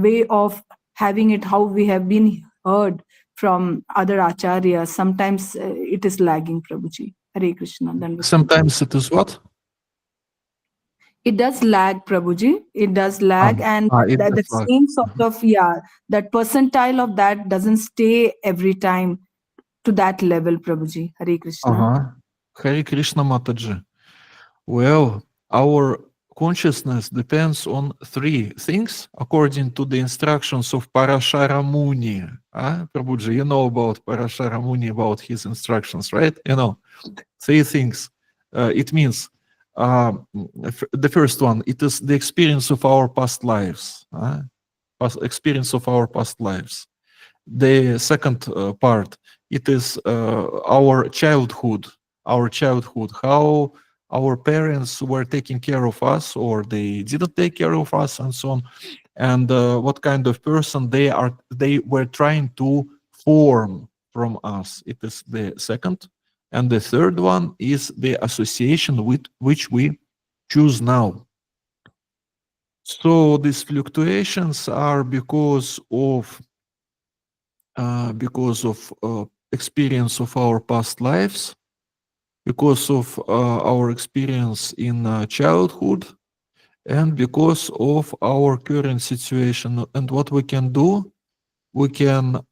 way of having it, how we have been heard from other acharyas, sometimes it is lagging, Prabhuji. Hare Krishna. Dandavat. Sometimes it is what? It does lag, Prabhuji. It does lag, and It that the does lag. same sort of, yeah, that percentile of that doesn't stay every time to that level, Prabhuji. Hare Krishna. Hare Krishna Mataji. Well, our consciousness depends on three things according to the instructions of Parashara Muni. Prabhuji, you know about Parashara Muni, about his instructions, right? You know, three things. It means the first one, it is the experience of our past lives. Experience of our past lives. The second part, it is our childhood, how our parents were taking care of us or they didn't take care of us and so on, and what kind of person they were trying to form from us. It is the second. And the third one is the association with which we choose now. So these fluctuations are because of experience of our past lives, because of our experience in childhood, and because of our current situation. And what we can do, we can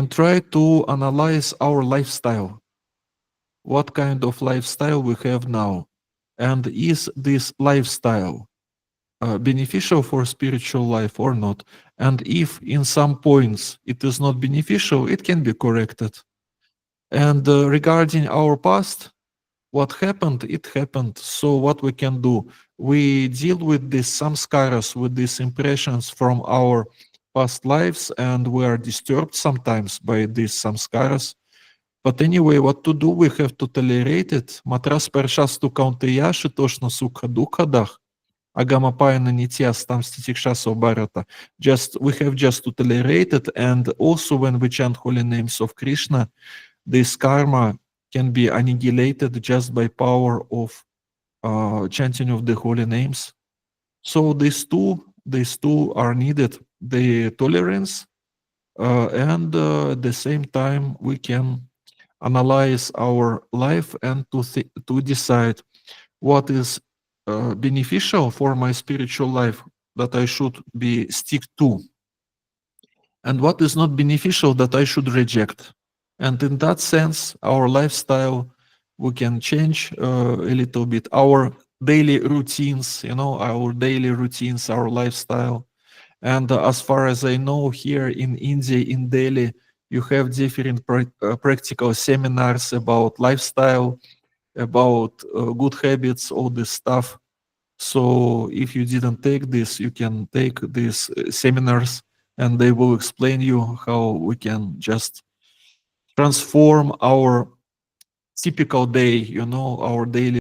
try to analyze our lifestyle. What kind of lifestyle we have now, and is this lifestyle beneficial for spiritual life or not? And if in some points it is not beneficial, it can be corrected. And regarding our past, what happened, it happened. So what we can do, we deal with these samskaras, with these impressions from our past lives, and we are disturbed sometimes by these samskaras. But anyway, what to do? We have to tolerate it. Matras pershastu kaunteyashi toshna sukha dukhadach. Agamapayana nityas tam stitikshasa bharata. We have just to tolerate it. And also when we chant holy names of Krishna, this karma can be annihilated just by power of chanting of the holy names. So these two are needed: the tolerance, and at the same time we can analyze our life and to decide what is beneficial for my spiritual life that I should be stick to. and what is not beneficial that I should reject. And in that sense, our lifestyle, we can change a little bit. Our daily routines, our daily routines, our lifestyle. And as far as I know, here in India, in Delhi, you have different practical seminars about lifestyle, about good habits, all this stuff. So if you didn't take this, you can take these seminars, and they will explain you how we can just transform our typical day, our daily